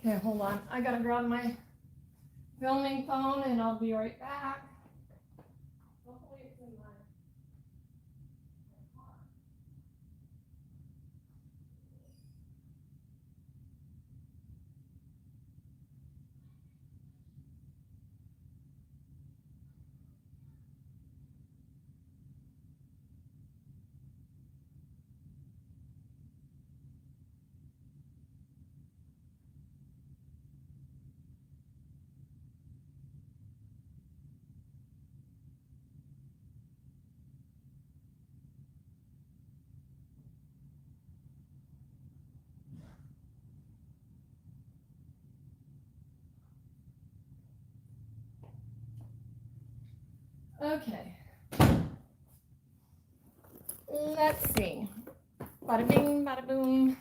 Okay, hold on. I gotta grab my filming phone and I'll be right back. Hopefully it's in my car. Okay. Let's see. Bada bing, bada boom.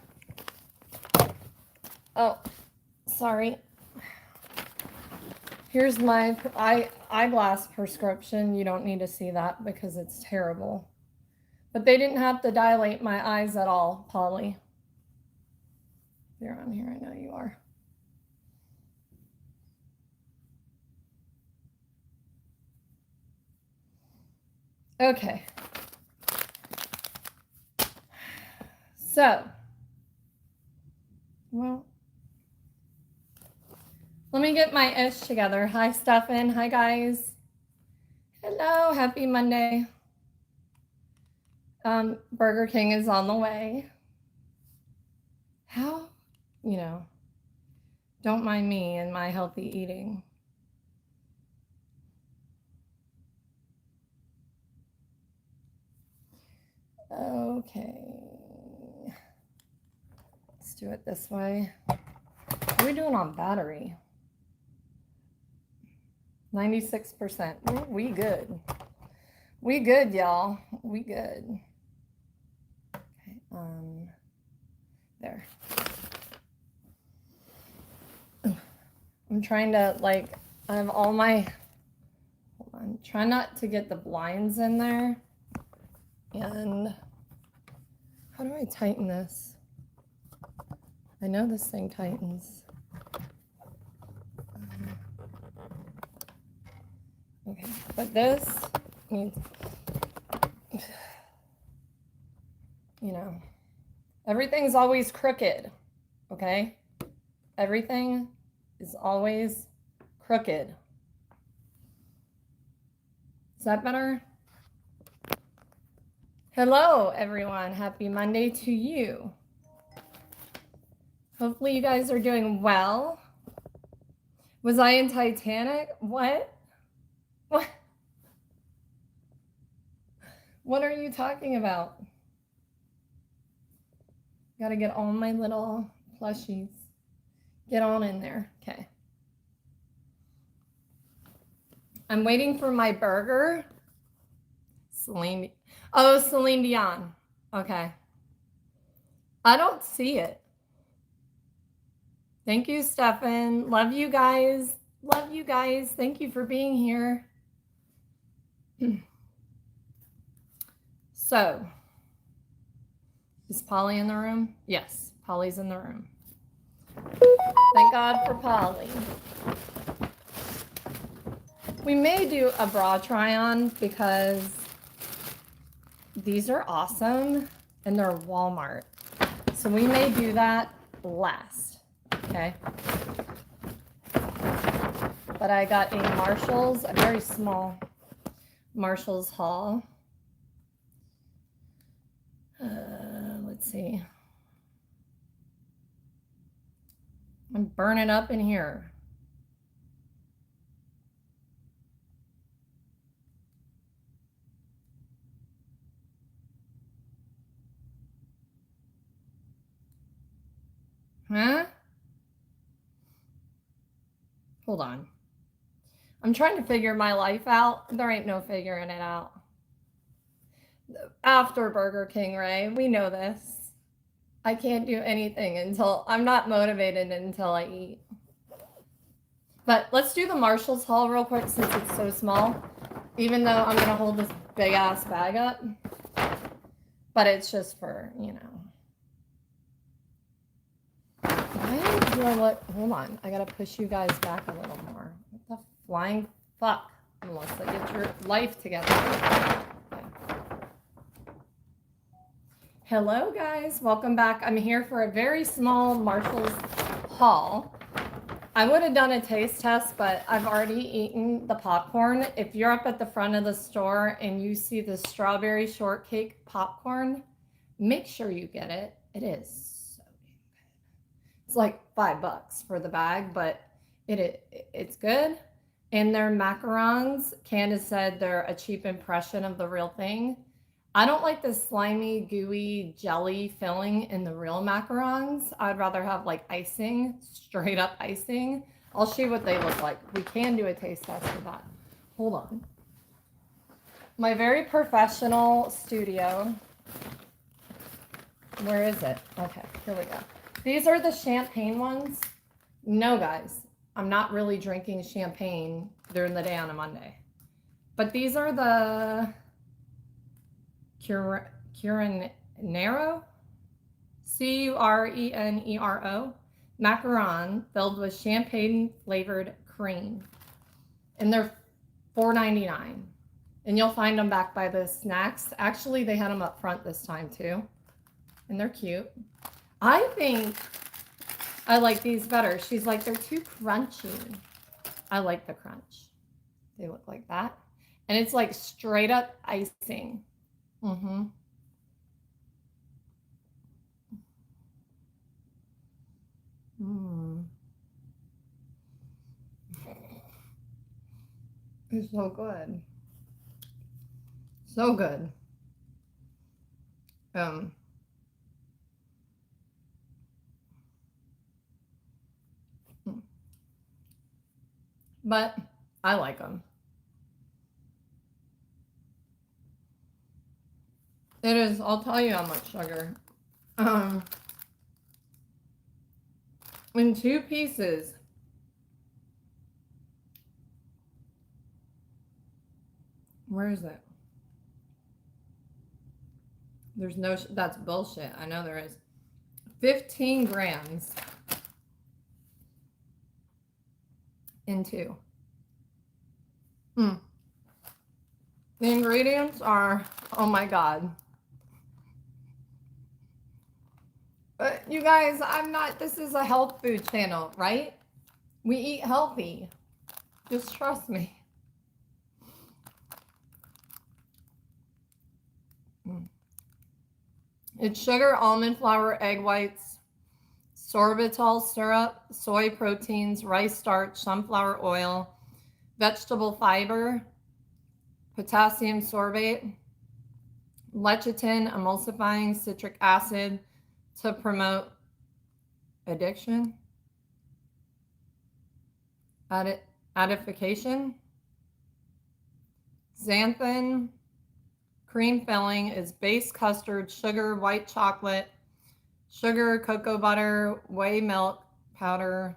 Oh, sorry. Here's my eyeglass prescription. You don't need to see that because it's terrible. But they didn't have to dilate my eyes at all, Polly. You're on here, I know you are. Okay. So, well, let me get my ish together. Hi, Stefan. Hi, guys. Hello. Happy Monday. Burger King is on the way. How, don't mind me and my healthy eating. Okay. Let's do it this way. What are we doing on battery? 96%. Ooh, we good. We good, y'all. We good. Okay, there. I'm trying to, I have all my, hold on, try not to get the blinds in there. And how do I tighten this? I know this thing tightens. Okay, but this needs, everything's always crooked, okay? Everything is always crooked. Is that better? Hello, everyone. Happy Monday to you. Hopefully you guys are doing well. Was I in Titanic? What? What? What are you talking about? Gotta get all my little plushies. Get on in there. Okay. I'm waiting for my burger. Celine Dion. Okay. I don't see it. Thank you, Stefan. Love you guys. Love you guys. Thank you for being here. So, is Polly in the room? Yes, Polly's in the room. Thank God for Polly. We may do a bra try on because these are awesome and they're Walmart. So we may do that last, okay? But I got a Marshalls, a very small Marshalls haul. Let's see. I'm burning up in here. Huh? Hold on. I'm trying to figure my life out. There ain't no figuring it out. After Burger King, Ray, we know this. I can't do anything until I'm not motivated until I eat. But let's do the Marshalls haul real quick since it's so small. Even though I'm going to hold this big ass bag up. But it's just for, Why do I look? Hold on. I gotta push you guys back a little more. What the flying fuck? Melissa, get your life together. Okay. Hello guys, welcome back. I'm here for a very small Marshall's haul. I would have done a taste test, but I've already eaten the popcorn. If you're up at the front of the store and you see the strawberry shortcake popcorn, make sure you get it. It is so good. It's like $5 for the bag, but it's good. And their macarons, Candace said they're a cheap impression of the real thing. I don't like the slimy, gooey jelly filling in the real macarons. I'd rather have like icing, straight up icing. I'll show you what they look like. We can do a taste test for that. Hold on. My very professional studio. Where is it? Okay, here we go. These are the champagne ones. No, guys, I'm not really drinking champagne during the day on a Monday. But these are the Curanero, Curenero macaron filled with champagne flavored cream, and they're $4.99. And you'll find them back by the snacks. Actually, they had them up front this time too, and they're cute. I think I like these better. She's like, they're too crunchy. I like the crunch. They look like that, and it's like straight up icing. Mm-hmm. It's so good. So good. But I like them. It is, I'll tell you how much sugar. In 2 pieces. Where is it? There's no, that's bullshit. I know there is. 15 grams in 2. The ingredients are, oh my God. But you guys, this is a health food channel, right? We eat healthy. Just trust me. It's sugar, almond flour, egg whites, sorbitol syrup, soy proteins, rice starch, sunflower oil, vegetable fiber, potassium sorbate, lecithin, emulsifying citric acid to promote addiction, acidification, xanthan. Cream filling is base custard, sugar, white chocolate, sugar, cocoa butter, whey milk powder,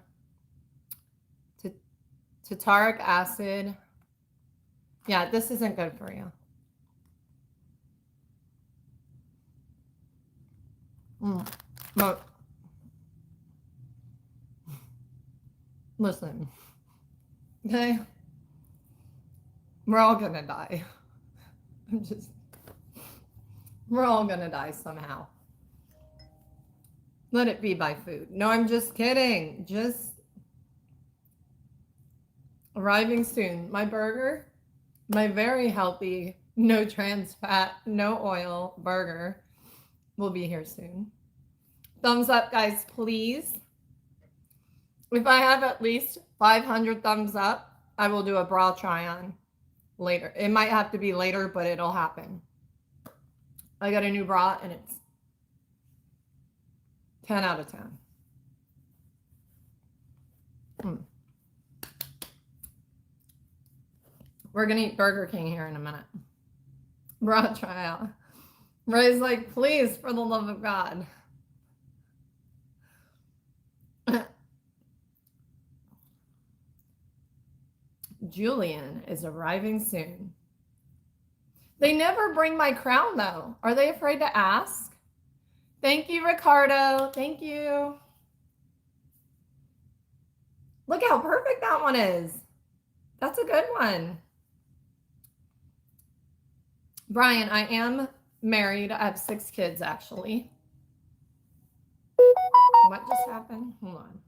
tartaric acid. Yeah, this isn't good for you. But listen, okay? We're all gonna die. We're all gonna die somehow. Let it be by food. No, I'm just kidding. Just arriving soon. My burger, my very healthy, no trans fat, no oil burger will be here soon. Thumbs up, guys, please. If I have at least 500 thumbs up, I will do a bra try on later. It might have to be later, but it'll happen. I got a new bra and it's 10 out of 10. We're going to eat Burger King here in a minute. Bra tryout. Ray's like, please, for the love of God. Julian is arriving soon. They never bring my crown, though. Are they afraid to ask? Thank you, Ricardo. Thank you. Look how perfect that one is. That's a good one. Brian, I am married. I have 6 kids, actually. What just happened? Hold on.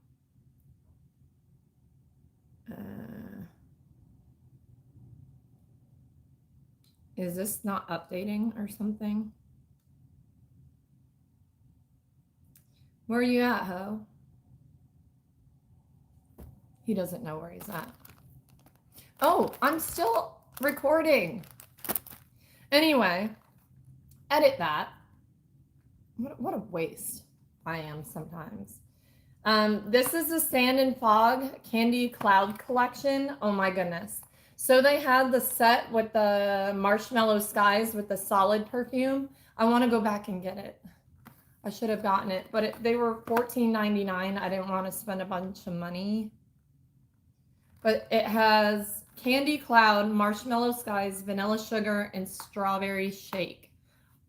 Is this not updating or something? Where are you at, Ho? He doesn't know where he's at. Oh, I'm still recording. Anyway, edit that. What a waste I am sometimes. This is the Sand and Fog Candy Cloud Collection. Oh my goodness. So they had the set with the marshmallow skies with the solid perfume. I want to go back and get it. I should have gotten it, but they were $14.99. I didn't want to spend a bunch of money. But it has Candy Cloud, Marshmallow Skies, Vanilla Sugar, and Strawberry Shake.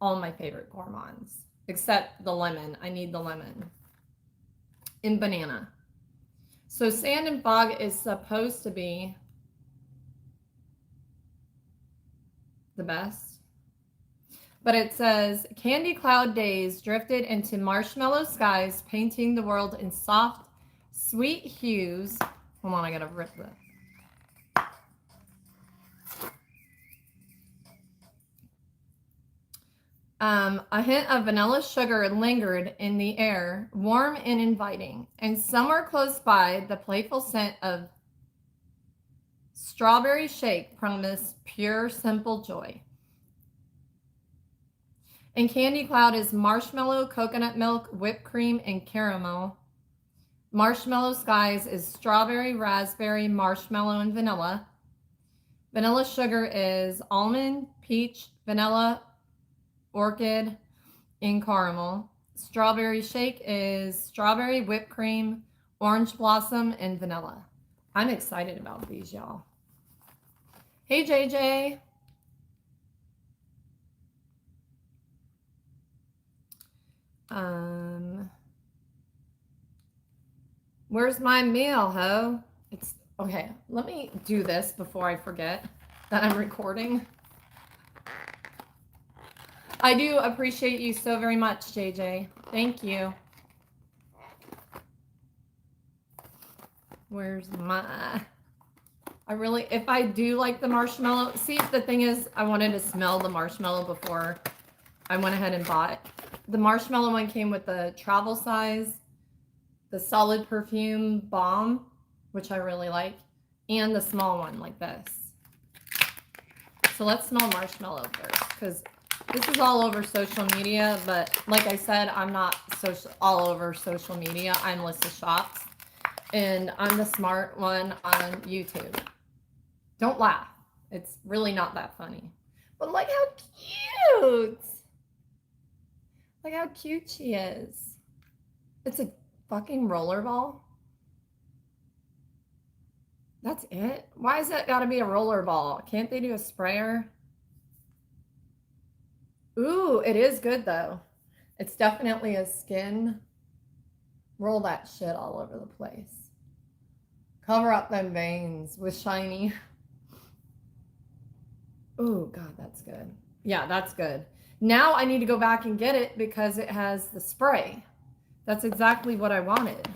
All my favorite gourmands, except the lemon. I need the lemon. And banana. So Sand and Fog is supposed to be the best. But it says, Candy Cloud days drifted into marshmallow skies, painting the world in soft, sweet hues. Hold on, I gotta rip this. A hint of vanilla sugar lingered in the air, warm and inviting. And somewhere close by, the playful scent of strawberry shake promised pure, simple joy. And Candy Cloud is marshmallow, coconut milk, whipped cream, and caramel. Marshmallow Skies is strawberry, raspberry, marshmallow, and vanilla. Vanilla Sugar is almond, peach, vanilla, orchid, and caramel. Strawberry Shake is strawberry, whipped cream, orange blossom, and vanilla. I'm excited about these, y'all. Hey, JJ. Where's my meal, Ho? It's okay. Let me do this before I forget that I'm recording. I do appreciate you so very much, JJ. Thank you. Where's my... if I do like the marshmallow... See, the thing is, I wanted to smell the marshmallow before I went ahead and bought it. The marshmallow one came with the travel size, the solid perfume balm, which I really like, and the small one like this. So let's smell marshmallow first, because this is all over social media, but like I said, I'm not all over social media. I'm Lissa Shops, and I'm the smart one on YouTube. Don't laugh. It's really not that funny. But look how cute! Look how cute she is. It's a fucking rollerball. That's it? Why is it gotta be a rollerball? Can't they do a sprayer? Ooh, it is good though. It's definitely a skin. Roll that shit all over the place. Cover up them veins with shiny. Oh God, that's good. Yeah, that's good. Now I need to go back and get it because it has the spray. That's exactly what I wanted.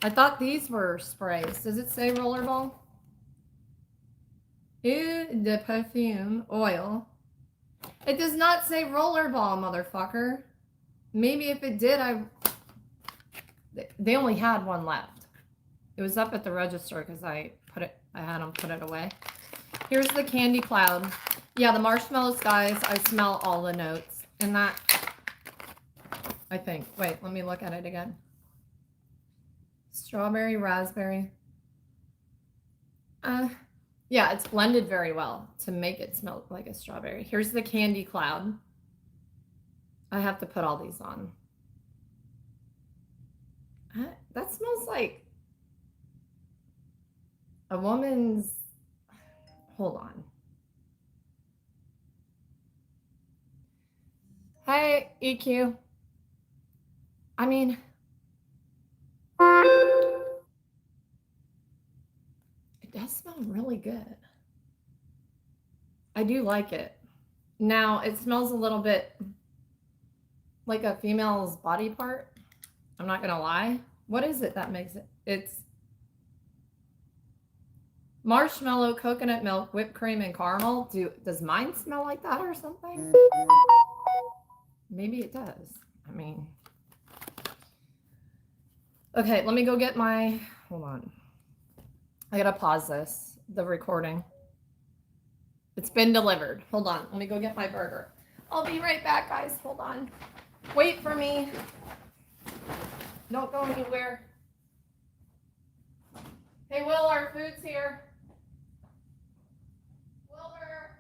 I thought these were sprays. Does it say rollerball? Eau de Perfume oil. It does not say rollerball, motherfucker. Maybe if it did, they only had one left. It was up at the register because I had them put it away. Here's the Candy Cloud. Yeah, the marshmallow skies, I smell all the notes. And that, I think. Wait, let me look at it again. Strawberry, raspberry. Yeah, it's blended very well to make it smell like a strawberry. Here's the Candy Cloud. I have to put all these on. That smells like a woman's... Hold on. Hey, EQ. I mean... really good. I do like it. Now, it smells a little bit like a female's body part. I'm not going to lie. What is it that makes it? It's marshmallow, coconut milk, whipped cream, and caramel. Does mine smell like that or something? Maybe it does. I mean, okay, let me go get my, hold on. I gotta pause the recording. It's been delivered. Hold on, let me go get my burger. I'll be right back, guys. Hold on. Wait for me. Don't go anywhere. Hey, Will, our food's here. Wilbur.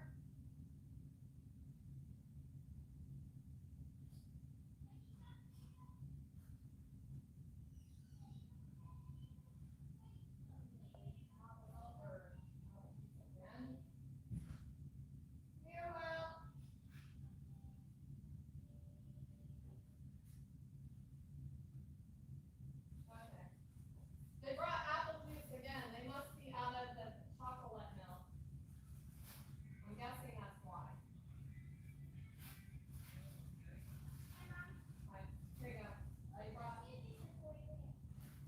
Here, Will. Okay. They brought apple juice again. They must be out of the chocolate milk. I'm guessing that's why. Here you go.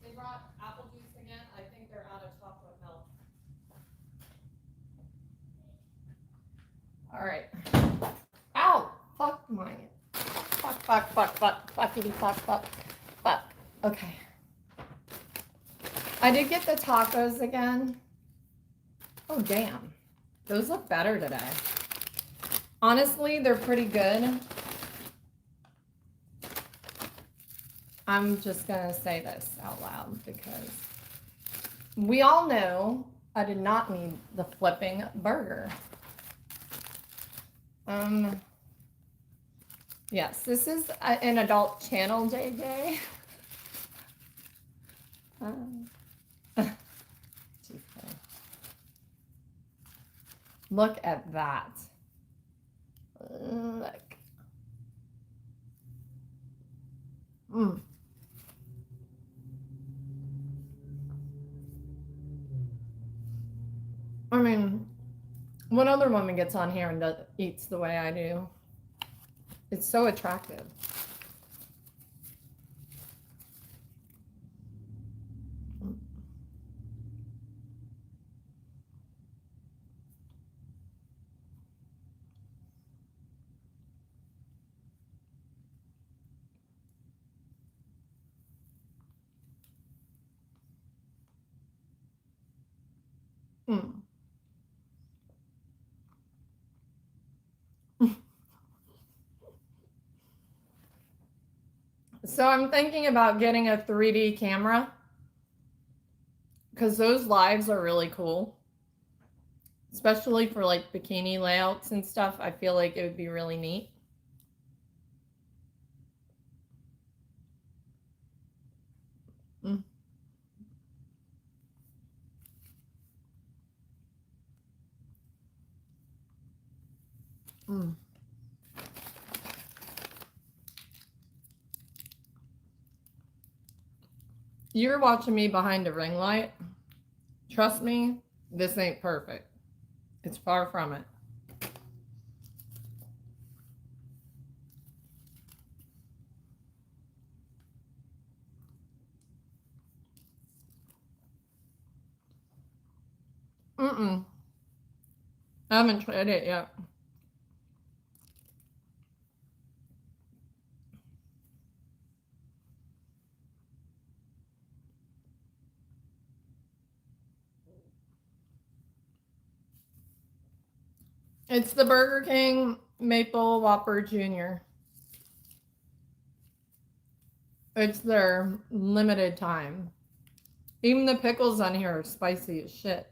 They brought apple juice again. I think they're out of chocolate milk. All right. Ow! Fuck mine. Fuck. Okay. I did get the tacos again. Oh, damn. Those look better today. Honestly, they're pretty good. I'm just going to say this out loud because we all know I did not need the flipping burger. Yes, this is an adult channel, JJ. Look at that. Look. I mean, what other woman gets on here and eats the way I do? It's so attractive. So I'm thinking about getting a 3D camera because those lives are really cool, especially for like bikini layouts and stuff. I feel like it would be really neat. You're watching me behind a ring light. Trust me, this ain't perfect. It's far from it. I haven't tried it yet. It's the Burger King Maple Whopper Jr. It's their limited time. Even the pickles on here are spicy as shit.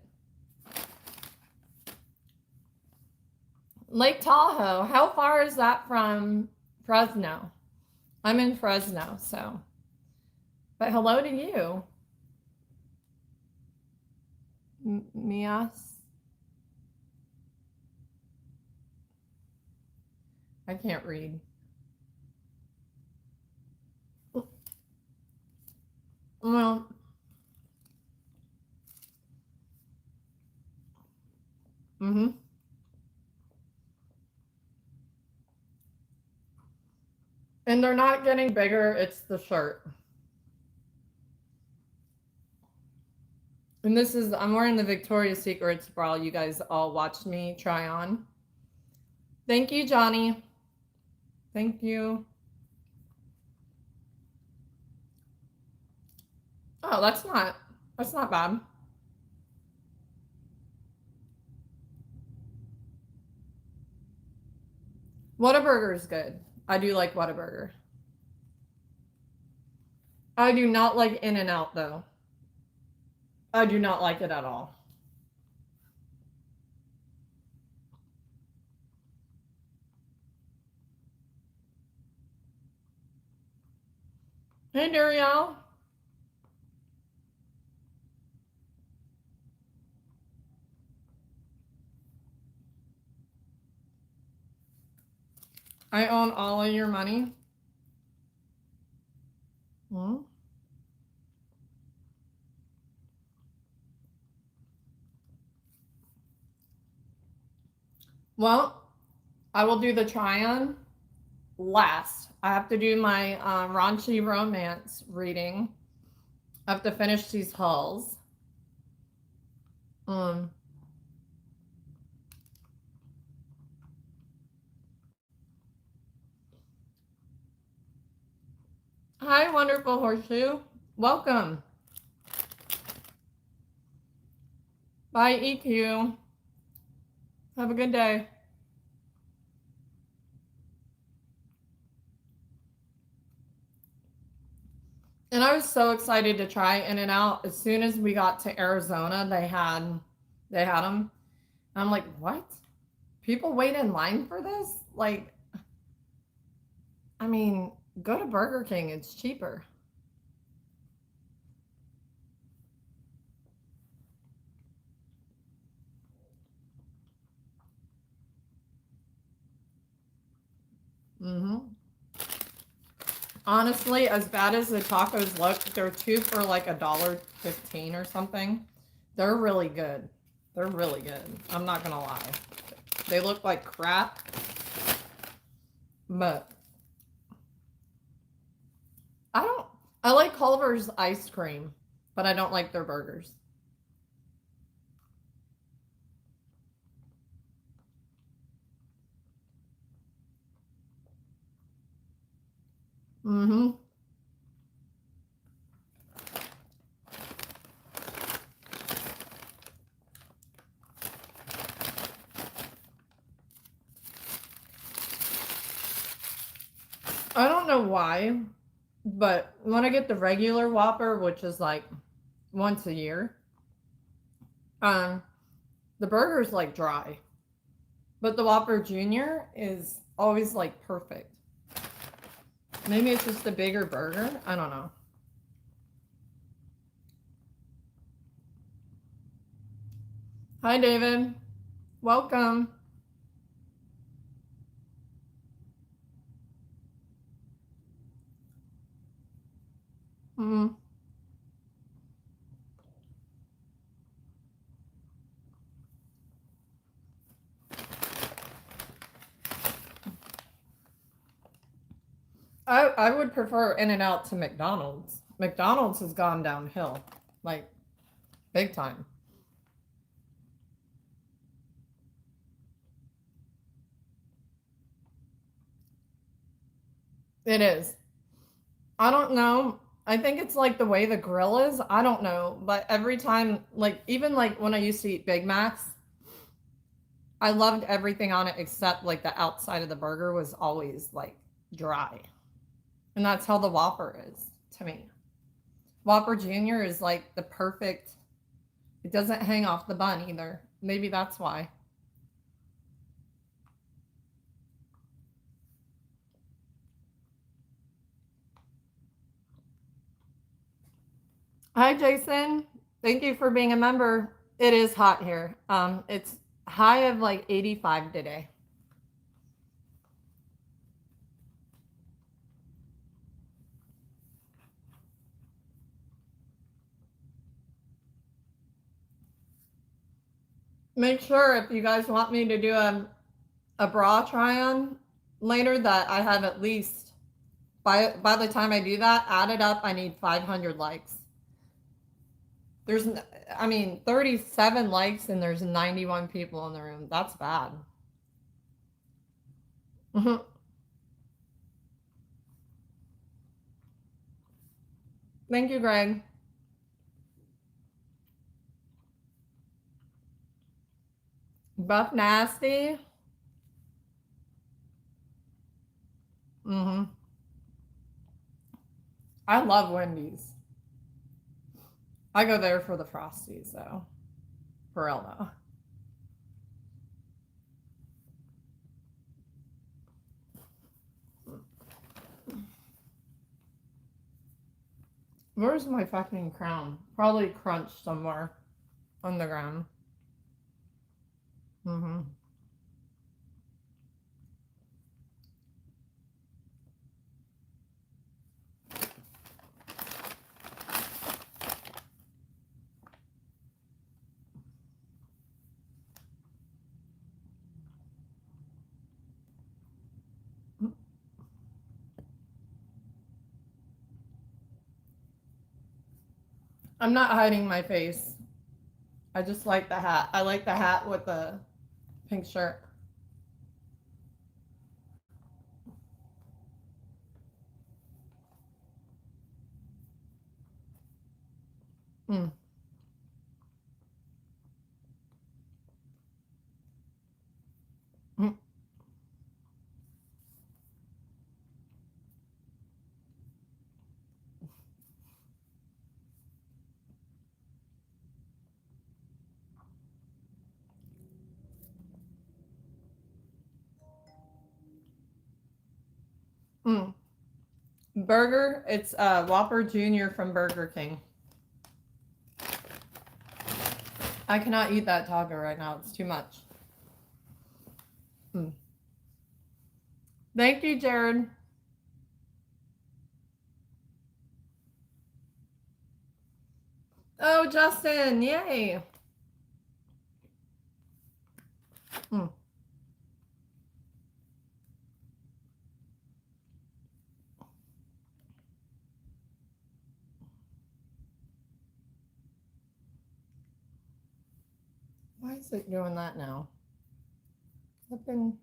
Lake Tahoe, how far is that from Fresno? I'm in Fresno, so. But hello to you. Mias. I can't read. Well, Mm-hmm. And they're not getting bigger, it's the shirt. And this is, I'm wearing the Victoria's Secrets bra you guys all watched me try on. Thank you, Johnny. Thank you. Oh, that's not bad. Whataburger is good. I do like Whataburger. I do not like In-N-Out though. I do not like it at all. Hey, Darielle. I own all of your money. Hmm? Well, I will do the try-on last. I have to do my raunchy romance reading. I have to finish these hauls. Hi, wonderful horseshoe. Welcome. Bye, EQ. Have a good day. And I was so excited to try In-N-Out. As soon as we got to Arizona, they had them. I'm like, what? People wait in line for this? Like, I mean, go to Burger King. It's cheaper. Mm-hmm. Honestly, as bad as the tacos look, they're two for like $1.15 or something. They're really good. They're really good. I'm not gonna lie. They look like crap, but I like Culver's ice cream, but I don't like their burgers. Mm-hmm. I don't know why, but when I get the regular Whopper, which is like once a year, um, the burger's like dry. But the Whopper Junior is always like perfect. Maybe it's just a bigger burger. I don't know. Hi, David. Welcome. Mm. I would prefer In-N-Out to McDonald's. McDonald's has gone downhill, like big time. It is. I don't know. I think it's like the way the grill is. I don't know. But every time, like, even like when I used to eat Big Macs, I loved everything on it except like the outside of the burger was always like dry. And that's how the Whopper is to me. Whopper Jr. is like the perfect, it doesn't hang off the bun either. Maybe that's why. Hi, Jason. Thank you for being a member. It is hot here. It's high of like 85 today. make sure if you guys want me to do a bra try on later that I have at least, by the time I do that, add it up, I need 500 likes. There's, I mean, 37 likes and there's 91 people in the room. That's bad. Thank you, Greg. Buff Nasty. I love Wendy's. I go there for the Frosties, though. For real, though. Where's my fucking crown? Probably crunched somewhere on the ground. I'm not hiding my face. I just like the hat. I like the hat with the pink shirt. Burger, it's Whopper Jr. from Burger King. I cannot eat that taco right now. It's too much. Thank you, Jared. Oh, Justin, yay. Why is it doing that now? Flipping.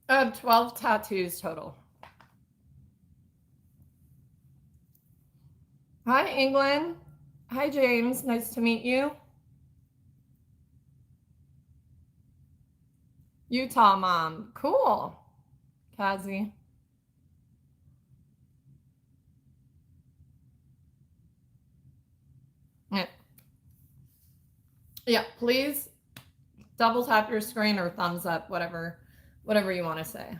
I have 12 tattoos total. Hi, England. Hi, James. Nice to meet you. Utah mom. Cool. Kazi. Yeah, please double tap your screen or thumbs up, whatever you want to say.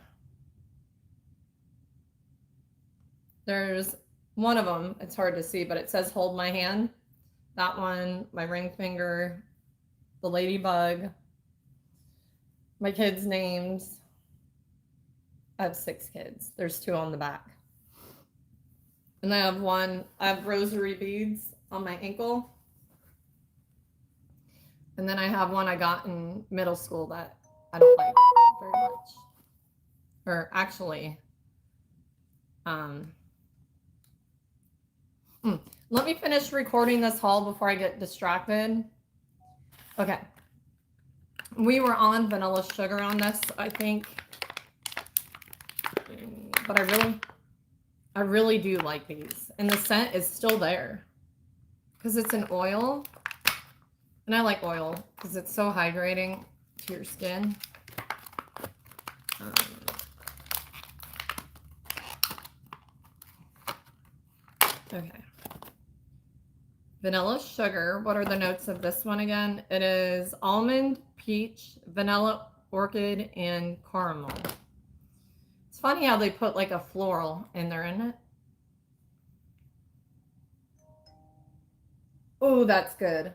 There's one of them, it's hard to see, but it says hold my hand. That one, my ring finger, the ladybug, my kids' names. I have 6 kids. There's 2 on the back. And I have rosary beads on my ankle. And then I have one I got in middle school that I don't like very much. Or actually, let me finish recording this haul before I get distracted. Okay. We were on vanilla sugar on this, I think. But I really do like these. And the scent is still there. Because it's an oil. And I like oil because it's so hydrating to your skin. Okay. Vanilla sugar. What are the notes of this one again? It is almond, peach, vanilla, orchid, and caramel. It's funny how they put like a floral in there, isn't it? Oh, that's good.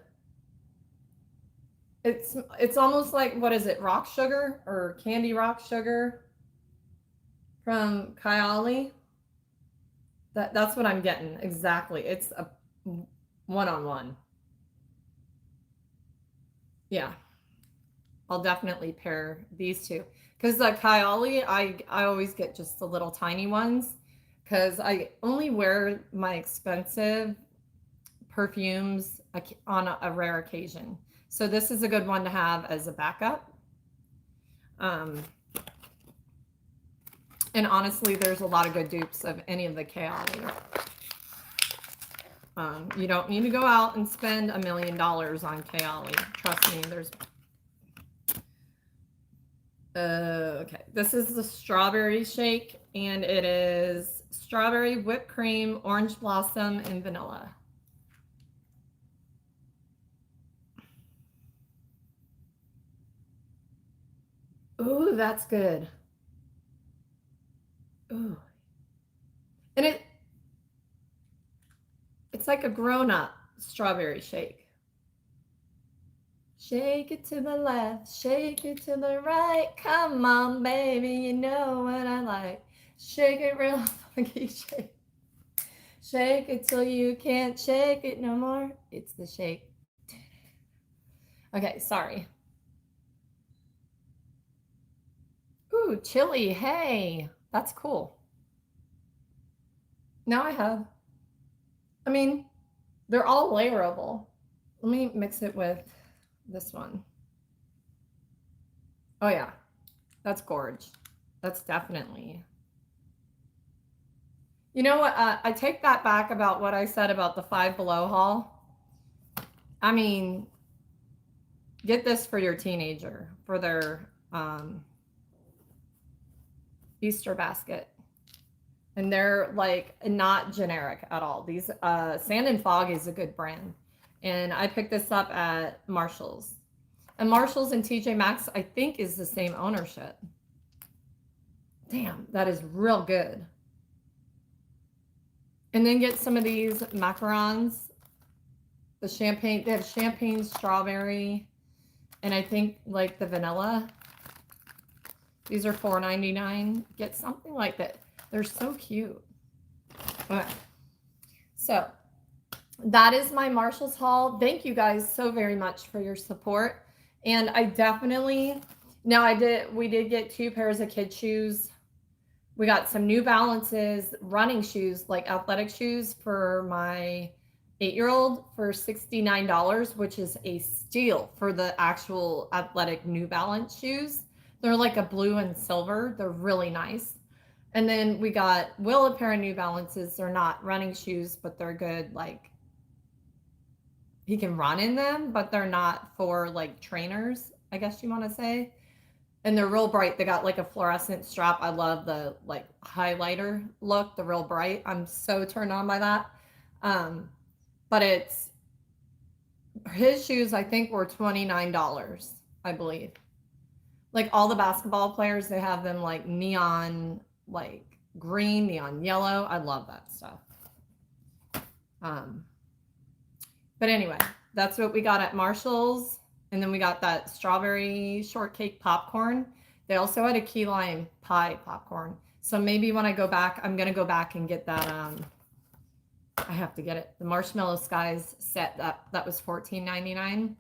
It's almost like, what is it, rock sugar or candy rock sugar from Kyali? That's what I'm getting exactly. It's a one-on-one. Yeah, I'll definitely pair these two because the Kyali, I always get just the little tiny ones because I only wear my expensive perfumes on a rare occasion. So this is a good one to have as a backup. Um, and honestly, there's a lot of good dupes of any of the Kyali. You don't need to go out and spend $1 million on Kyali. Trust me, there's... okay, this is the strawberry shake, and it is strawberry, whipped cream, orange blossom, and vanilla. Ooh, that's good. Ooh. And it's like a grown-up strawberry shake. Shake it to the left, shake it to the right. Come on, baby, you know what I like. Shake it real funky, shake. Shake it till you can't shake it no more. It's the shake. Okay, sorry. Ooh, chili. Hey, that's cool. Now I have. I mean, they're all layerable. Let me mix it with this one. Oh, yeah. That's gorge. That's definitely. You know what? I take that back about what I said about the Five Below haul. I mean, get this for your teenager for their Easter basket. And they're like not generic at all. These Sand and Fog is a good brand. And I picked this up at Marshall's. And Marshall's and TJ Maxx, I think, is the same ownership. Damn, that is real good. And then get some of these macarons. The champagne, they have champagne strawberry. And I think like the vanilla. These are $4.99. Get something like that. They're so cute. Okay. So that is my Marshall's haul. Thank you guys so very much for your support. And I definitely, now we did get 2 pairs of kid shoes. We got some New Balances running shoes, like athletic shoes for my 8-year-old for $69, which is a steal for the actual athletic New Balance shoes. They're like a blue and silver. They're really nice. And then we got Will a pair of New Balances. They're not running shoes, but they're good. Like, he can run in them, but they're not for like trainers, I guess you want to say. And they're real bright. They got like a fluorescent strap. I love the like highlighter look, the real bright. I'm so turned on by that. But it's his shoes, I think, were $29, I believe. Like all the basketball players, they have them like neon, like green, neon yellow. I love that stuff. But anyway, that's what we got at Marshall's. And then we got that strawberry shortcake popcorn. They also had a key lime pie popcorn. So maybe when I go back, I'm going to go back and get that. I have to get it. The Marshmallow Skies set, that was $14.99.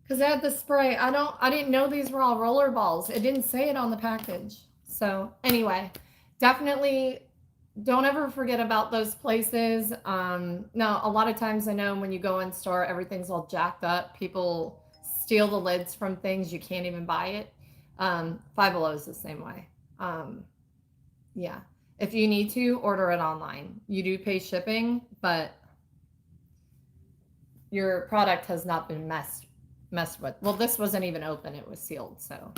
Because they had the spray. I didn't know these were all roller balls. It didn't say it on the package. So anyway, definitely don't ever forget about those places. Now, a lot of times I know when you go in store, everything's all jacked up. People steal the lids from things. You can't even buy it. Five Below is the same way. Yeah. If you need to, order it online. You do pay shipping, but your product has not been messed with. Well, this wasn't even open. It was sealed, so.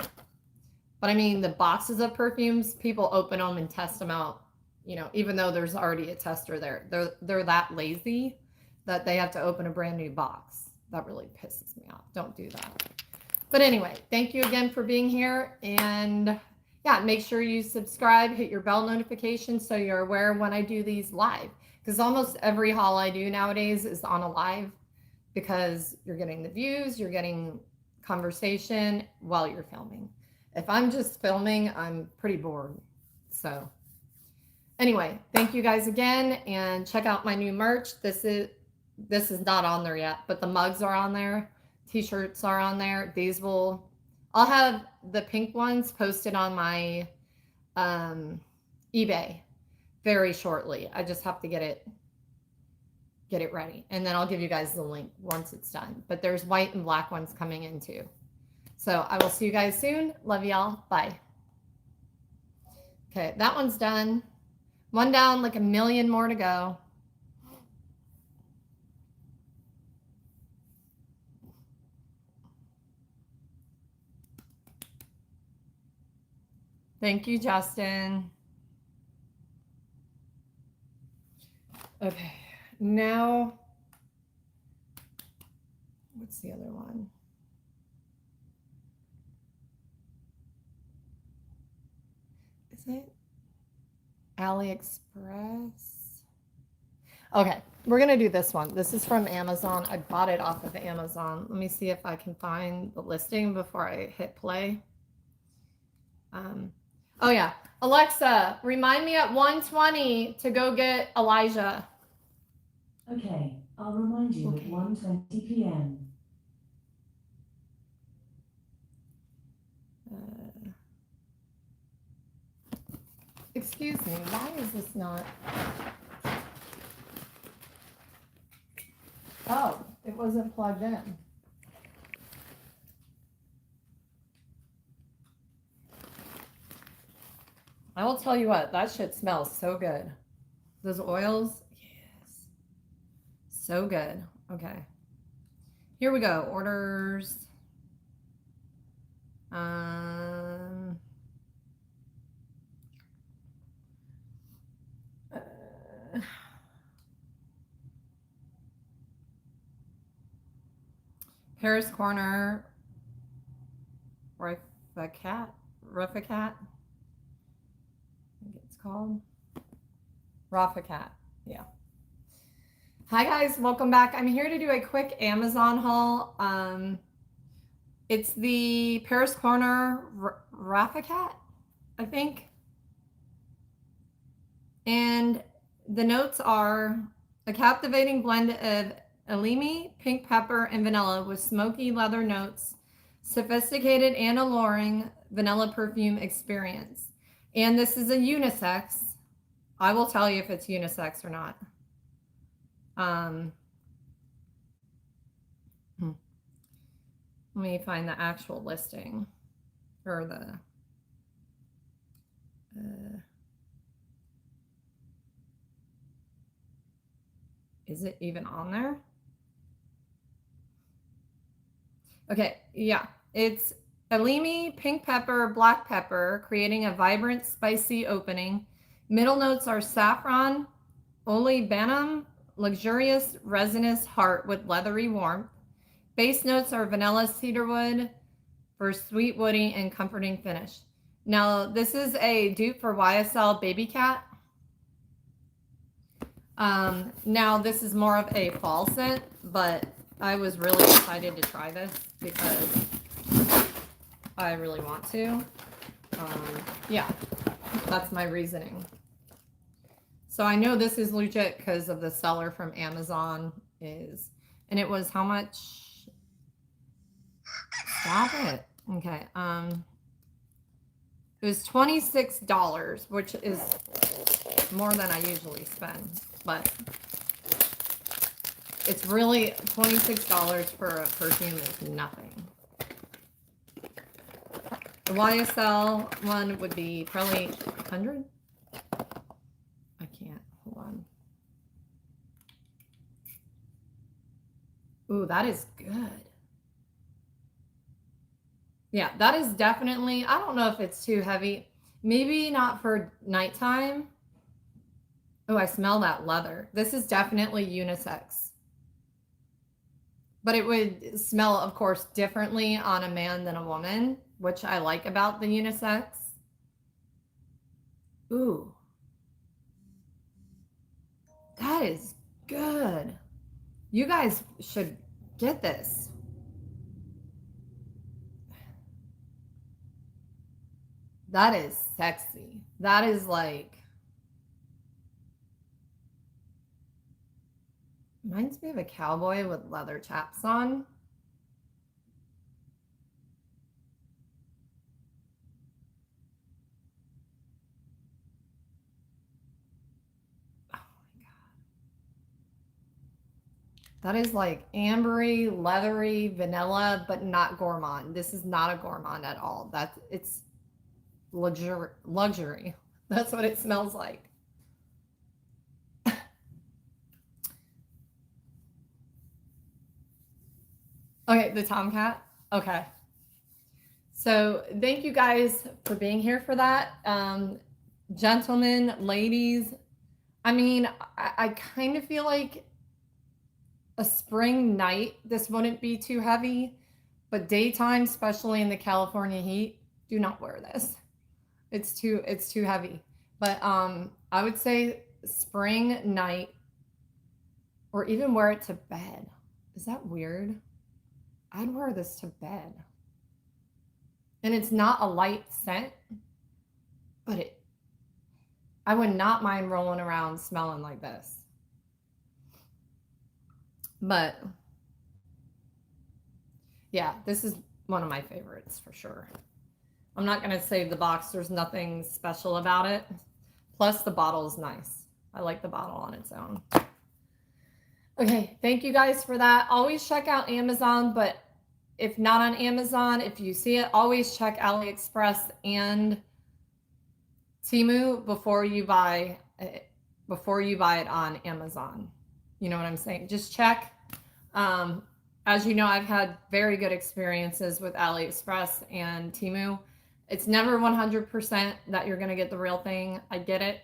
But I mean, the boxes of perfumes, people open them and test them out, you know, even though there's already a tester there. They're that lazy that they have to open a brand new box. That really pisses me off. Don't do that. But anyway, thank you again for being here. And yeah, make sure you subscribe, hit your bell notification so you're aware when I do these live. because almost every haul I do nowadays is on a live, because you're getting the views, you're getting conversation while you're filming. If I'm just filming, I'm pretty bored. So anyway, thank you guys again, and check out my new merch. This is not on there yet, but the mugs are on there. T-shirts are on there. I'll have the pink ones posted on my eBay very shortly. I just have to get it ready, and then I'll give you guys the link once it's done. But there's white and black ones coming in too. So I will see you guys soon. Love y'all. Bye. Okay, that one's done. One down, like a million more to go. Thank you, Justin. Okay, now, what's the other one? Is it AliExpress? Okay, we're gonna do this one. This is from Amazon. I bought it off of Amazon. Let me see if I can find the listing before I hit play. Oh yeah, Alexa, remind me at 1:20 to go get Elijah. Okay, I'll remind you at 1:20 p.m. Excuse me, why is this not? Oh, it wasn't plugged in. I will tell you what, that shit smells so good. Those oils, yes. So good. Okay. Here we go. Orders. Paris Corner. Rafacat. I think it's called. Rafacat. Yeah. Hi guys, welcome back. I'm here to do a quick Amazon haul. It's the Paris Corner Rafacat, I think. And the notes are a captivating blend of elemi, pink pepper, and vanilla with smoky leather notes, sophisticated and alluring vanilla perfume experience. And this is a unisex. I will tell you if it's unisex or not. Let me find the actual listing or the is it even on there? Okay, yeah, it's elemi, pink pepper, black pepper, creating a vibrant, spicy opening. Middle notes are saffron, olibanum, luxurious, resinous heart with leathery warmth. Base notes are vanilla, cedarwood for sweet, woody, and comforting finish. Now, this is a dupe for YSL Baby Cat. Now, this is more of a fall scent, but I was really excited to try this because I really want to. Yeah, that's my reasoning. So I know this is legit because of the seller from Amazon is, and it was how much? Stop it. Okay. It was $26, which is more than I usually spend, but it's really $26 for a perfume is nothing. The YSL one would be probably 100. I can't. Hold on. Ooh, that is good. Yeah, that is definitely, I don't know if it's too heavy. Maybe not for nighttime. Oh, I smell that leather. This is definitely unisex. But it would smell, of course, differently on a man than a woman, which I like about the unisex. Ooh. That is good. You guys should get this. That is sexy. That is like, reminds me of a cowboy with leather chaps on. Oh my God. That is like ambery, leathery, vanilla, but not gourmand. This is not a gourmand at all. It's luxury. That's what it smells like. Okay, the Tomcat. Okay. So thank you guys for being here for that. Gentlemen, ladies, I mean, I kind of feel like a spring night, this wouldn't be too heavy, but daytime, especially in the California heat, do not wear this. It's too heavy. But I would say spring night, or even wear it to bed. Is that weird? I'd wear this to bed. And it's not a light scent, but I would not mind rolling around smelling like this. But yeah, this is one of my favorites for sure. I'm not going to save the box. There's nothing special about it. Plus the bottle is nice. I like the bottle on its own. Okay, thank you guys for that. Always check out Amazon, but if not on Amazon, if you see it, always check AliExpress and Temu before you buy it on Amazon. You know what I'm saying? Just check. As you know, I've had very good experiences with AliExpress and Temu. It's never 100% that you're going to get the real thing. I get it.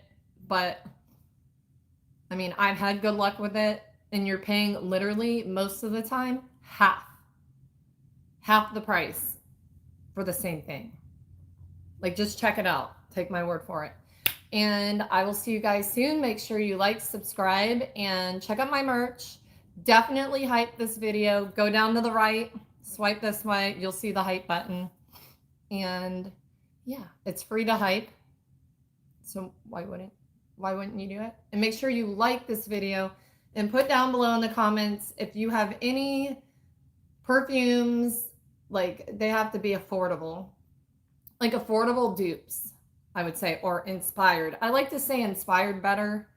But, I mean, I've had good luck with it. And you're paying literally most of the time half the price for the same thing. Like, just check it out. Take my word for it. And I will see you guys soon. Make sure you like, subscribe, and check out my merch. Definitely hype this video. Go down to the right, swipe this way. You'll see the hype button. And yeah, it's free to hype. So why wouldn't you do it? And make sure you like this video and put down below in the comments if you have any perfumes. Like, they have to be affordable. Like affordable dupes, I would say, or inspired. I like to say inspired better,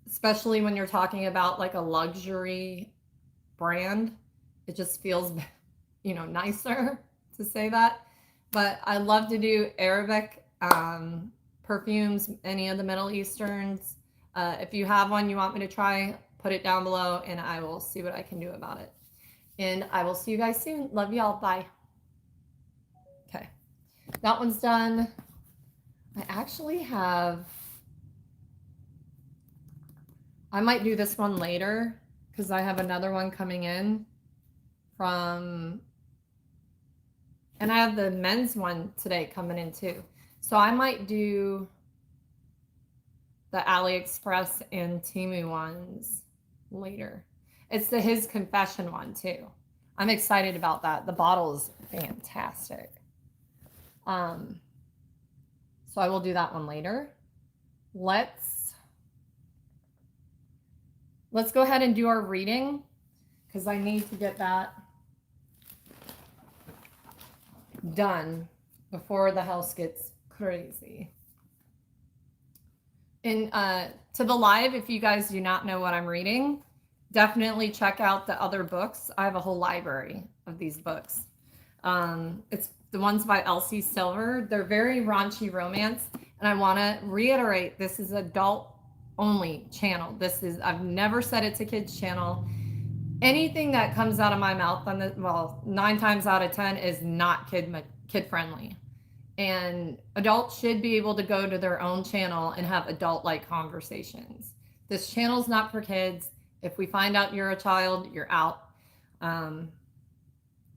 especially when you're talking about like a luxury brand. It just feels, nicer to say that. But I love to do Arabic perfumes, any of the Middle Easterns. If you have one you want me to try, put it down below and I will see what I can do about it. And I will see you guys soon. Love y'all. Bye. Okay. That one's done. I actually have, I might do this one later because I have another one coming in from, and I have the men's one today coming in too. So I might do the AliExpress and Temu ones later. It's the His Confession one too. I'm excited about that. The bottle is fantastic. So I will do that one later. Let's go ahead and do our reading because I need to get that done before the house gets crazy. And to the live, if you guys do not know what I'm reading, definitely check out the other books. I have a whole library of these books. It's the ones by Elsie Silver. They're very raunchy romance. And I want to reiterate, this is adult only channel. I've never said it's a kids channel. Anything that comes out of my mouth 9 times out of 10 is not kid friendly. And adults should be able to go to their own channel and have adult-like conversations. This channel's not for kids. If we find out you're a child, you're out.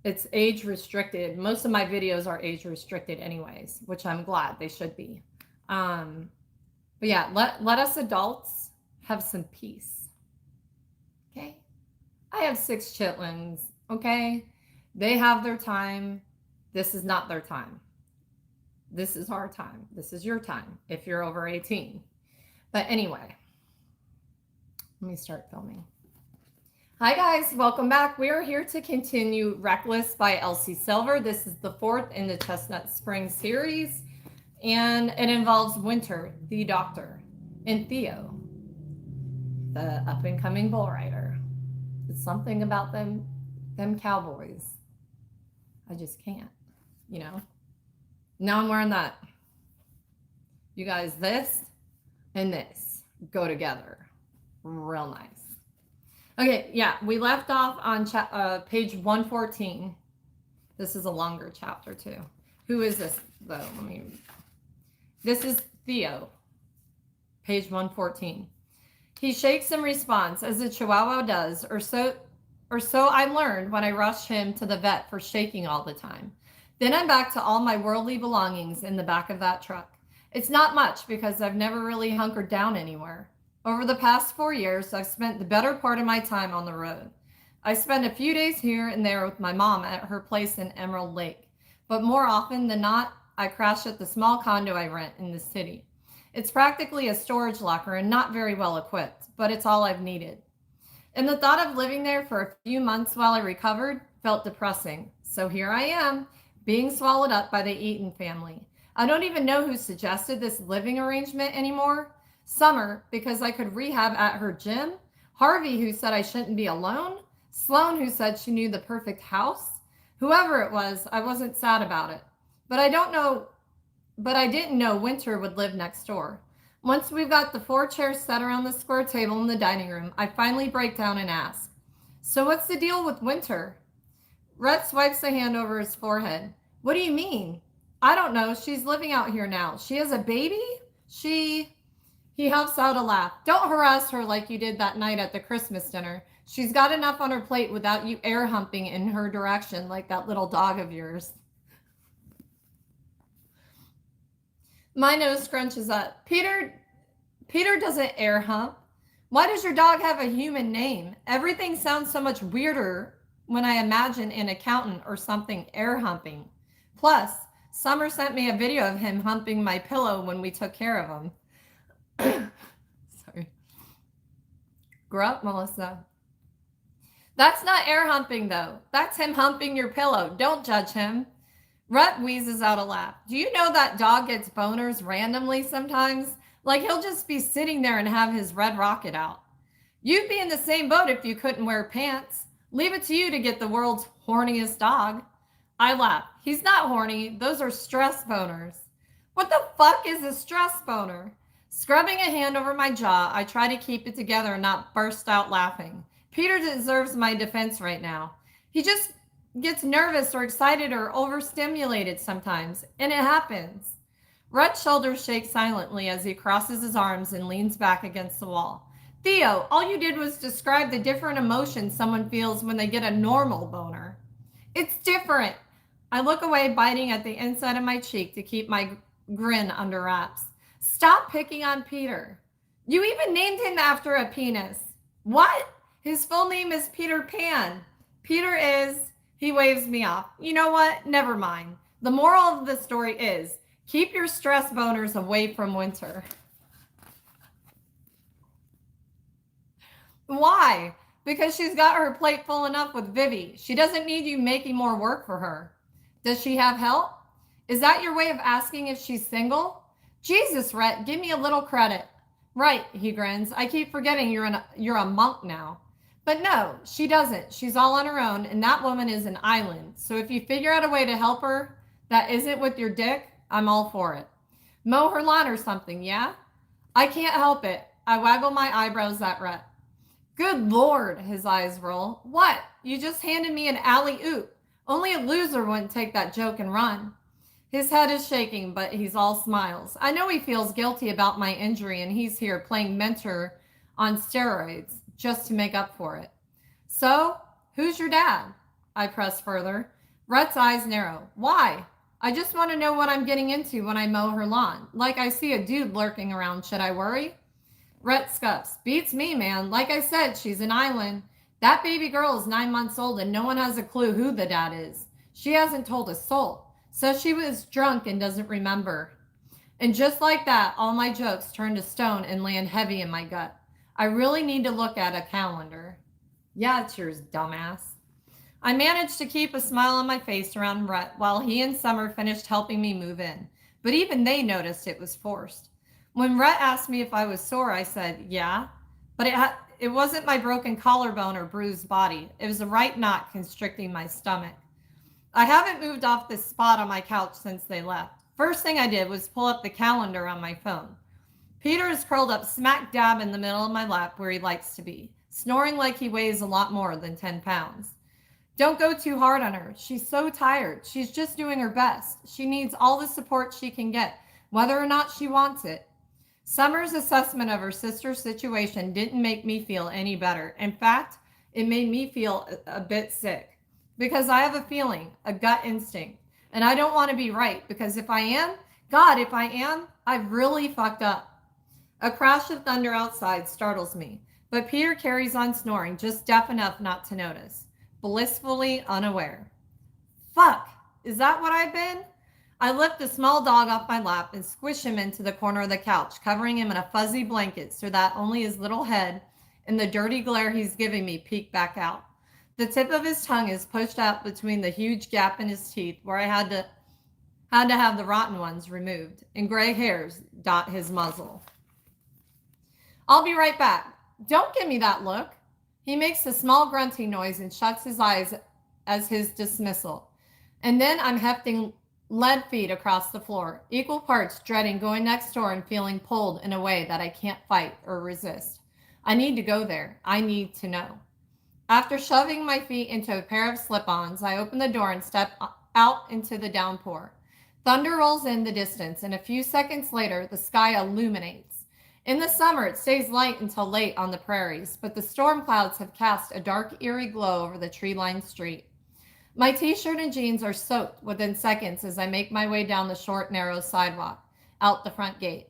It's age restricted. Most of my videos are age restricted anyways, which I'm glad they should be. But yeah, let us adults have some peace. Okay? I have 6 chitlins. Okay? They have their time. This is not their time. This is our time. This is your time if you're over 18. But anyway, let me start filming. Hi guys, welcome back. We are here to continue Reckless by Elsie Silver. This is the 4th in the Chestnut Spring series, and it involves Winter, the doctor, and Theo, the up-and-coming bull rider. It's something about them cowboys. I just can't, you know. Now I'm wearing that. You guys, this and this go together real nice. Okay, yeah, we left off on page 114. This is a longer chapter too. Who is this though? This is Theo, page 114. He shakes in response, as a chihuahua does, or so I learned when I rushed him to the vet for shaking all the time. Then I'm back to all my worldly belongings in the back of that truck. It's not much because I've never really hunkered down anywhere. Over the past 4 years, I've spent the better part of my time on the road. I spend a few days here and there with my mom at her place in Emerald Lake, but more often than not, I crash at the small condo I rent in the city. It's practically a storage locker and not very well equipped, but it's all I've needed. And the thought of living there for a few months while I recovered felt depressing. So here I am, being swallowed up by the Eaton family. I don't even know who suggested this living arrangement anymore. Summer, because I could rehab at her gym. Harvey, who said I shouldn't be alone. Sloan, who said she knew the perfect house. Whoever it was, I wasn't sad about it. But I didn't know Winter would live next door. Once we've got the 4 chairs set around the square table in the dining room, I finally break down and ask, "So what's the deal with Winter?" Rhett swipes a hand over his forehead. "What do you mean?" "I don't know. She's living out here now. She has a baby? He helps out a laugh. "Don't harass her like you did that night at the Christmas dinner. She's got enough on her plate without you air humping in her direction like that little dog of yours." My nose scrunches up. Peter doesn't air hump. Why does your dog have a human name? Everything sounds so much weirder when I imagine an accountant or something air humping. Plus, Summer sent me a video of him humping my pillow when we took care of him. Sorry. Grow up, Melissa. That's not air humping, though. That's him humping your pillow. Don't judge him. Rhett wheezes out a laugh. Do you know that dog gets boners randomly sometimes? Like he'll just be sitting there and have his red rocket out. You'd be in the same boat if you couldn't wear pants. Leave it to you to get the world's horniest dog. I laugh. He's not horny. Those are stress boners. What the fuck is a stress boner? Scrubbing a hand over my jaw, I try to keep it together and not burst out laughing. Peter deserves my defense right now. He just gets nervous or excited or overstimulated sometimes, and it happens. Rhett's shoulders shake silently as he crosses his arms and leans back against the wall. Theo, all you did was describe the different emotions someone feels when they get a normal boner. It's different. I look away, biting at the inside of my cheek to keep my grin under wraps. Stop picking on Peter. You even named him after a penis. What? His full name is Peter Pan. Peter is... He waves me off. You know what? Never mind. The moral of the story is, keep your stress boners away from Winter. Why? Because she's got her plate full enough with Vivi. She doesn't need you making more work for her. Does she have help? Is that your way of asking if she's single? Jesus, Rhett, give me a little credit. Right, he grins. I keep forgetting you're a monk now. But no, she doesn't. She's all on her own, and that woman is an island. So if you figure out a way to help her that isn't with your dick, I'm all for it. Mow her lawn or something, yeah? I can't help it. I waggle my eyebrows at Rhett. Good Lord, his eyes roll. What? You just handed me an alley-oop. Only a loser wouldn't take that joke and run. His head is shaking, but he's all smiles. I know he feels guilty about my injury, and he's here playing mentor on steroids just to make up for it. So, who's your dad? I press further. Rhett's eyes narrow. Why? I just want to know what I'm getting into when I mow her lawn. Like I see a dude lurking around. Should I worry? Rhett scuffs. Beats me, man. Like I said, she's an island. That baby girl is 9 months old and no one has a clue who the dad is. She hasn't told a soul. Says she was drunk and doesn't remember. And just like that, all my jokes turn to stone and land heavy in my gut. I really need to look at a calendar. Yeah, it's yours, dumbass. I managed to keep a smile on my face around Rhett while he and Summer finished helping me move in. But even they noticed it was forced. When Rhett asked me if I was sore, I said, yeah. But it wasn't my broken collarbone or bruised body. It was a right knot constricting my stomach. I haven't moved off this spot on my couch since they left. First thing I did was pull up the calendar on my phone. Peter is curled up smack dab in the middle of my lap where he likes to be, snoring like he weighs a lot more than 10 pounds. Don't go too hard on her. She's so tired. She's just doing her best. She needs all the support she can get, whether or not she wants it. Summer's assessment of her sister's situation didn't make me feel any better. In fact, it made me feel a bit sick because I have a feeling, a gut instinct, and I don't want to be right because if I am, I've really fucked up. A crash of thunder outside startles me, but Peter carries on snoring just deaf enough not to notice. Blissfully unaware. Fuck, is that what I've been? I lift the small dog off my lap and squish him into the corner of the couch, covering him in a fuzzy blanket so that only his little head and the dirty glare he's giving me peek back out. The tip of his tongue is pushed out between the huge gap in his teeth where I had to have the rotten ones removed, and gray hairs dot his muzzle. I'll be right back. Don't give me that look. He makes a small grunting noise and shuts his eyes as his dismissal. And then I'm hefting lead feet across the floor, equal parts dreading going next door and feeling pulled in a way that I can't fight or resist. I need to go there. I need to know. After shoving my feet into a pair of slip-ons, I open the door and step out into the downpour. Thunder rolls in the distance, and a few seconds later, the sky illuminates. In the summer, it stays light until late on the prairies, but the storm clouds have cast a dark, eerie glow over the tree-lined street. My t-shirt and jeans are soaked within seconds as I make my way down the short, narrow sidewalk, out the front gate.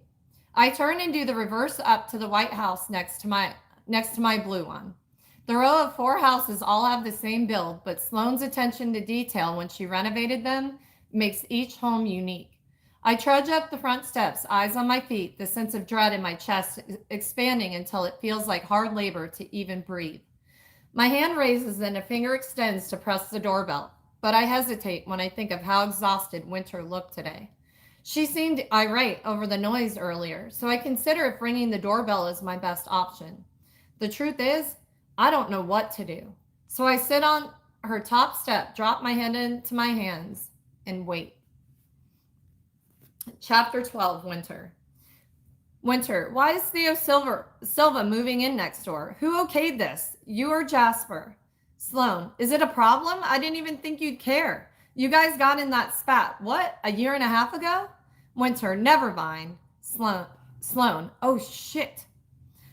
I turn and do the reverse up to the white house next to my blue one. The row of 4 houses all have the same build, but Sloane's attention to detail when she renovated them makes each home unique. I trudge up the front steps, eyes on my feet, the sense of dread in my chest expanding until it feels like hard labor to even breathe. My hand raises and a finger extends to press the doorbell, but I hesitate when I think of how exhausted Winter looked today. She seemed irate over the noise earlier, so I consider if ringing the doorbell is my best option. The truth is, I don't know what to do. So I sit on her top step, drop my head into my hands, and wait. Chapter 12, Winter. Winter, why is Theo Silva moving in next door? Who okayed this? You or Jasper? Sloane, is it a problem? I didn't even think you'd care. You guys got in that spat, what, a year and a half ago? Winter, never mind. Sloane, oh shit.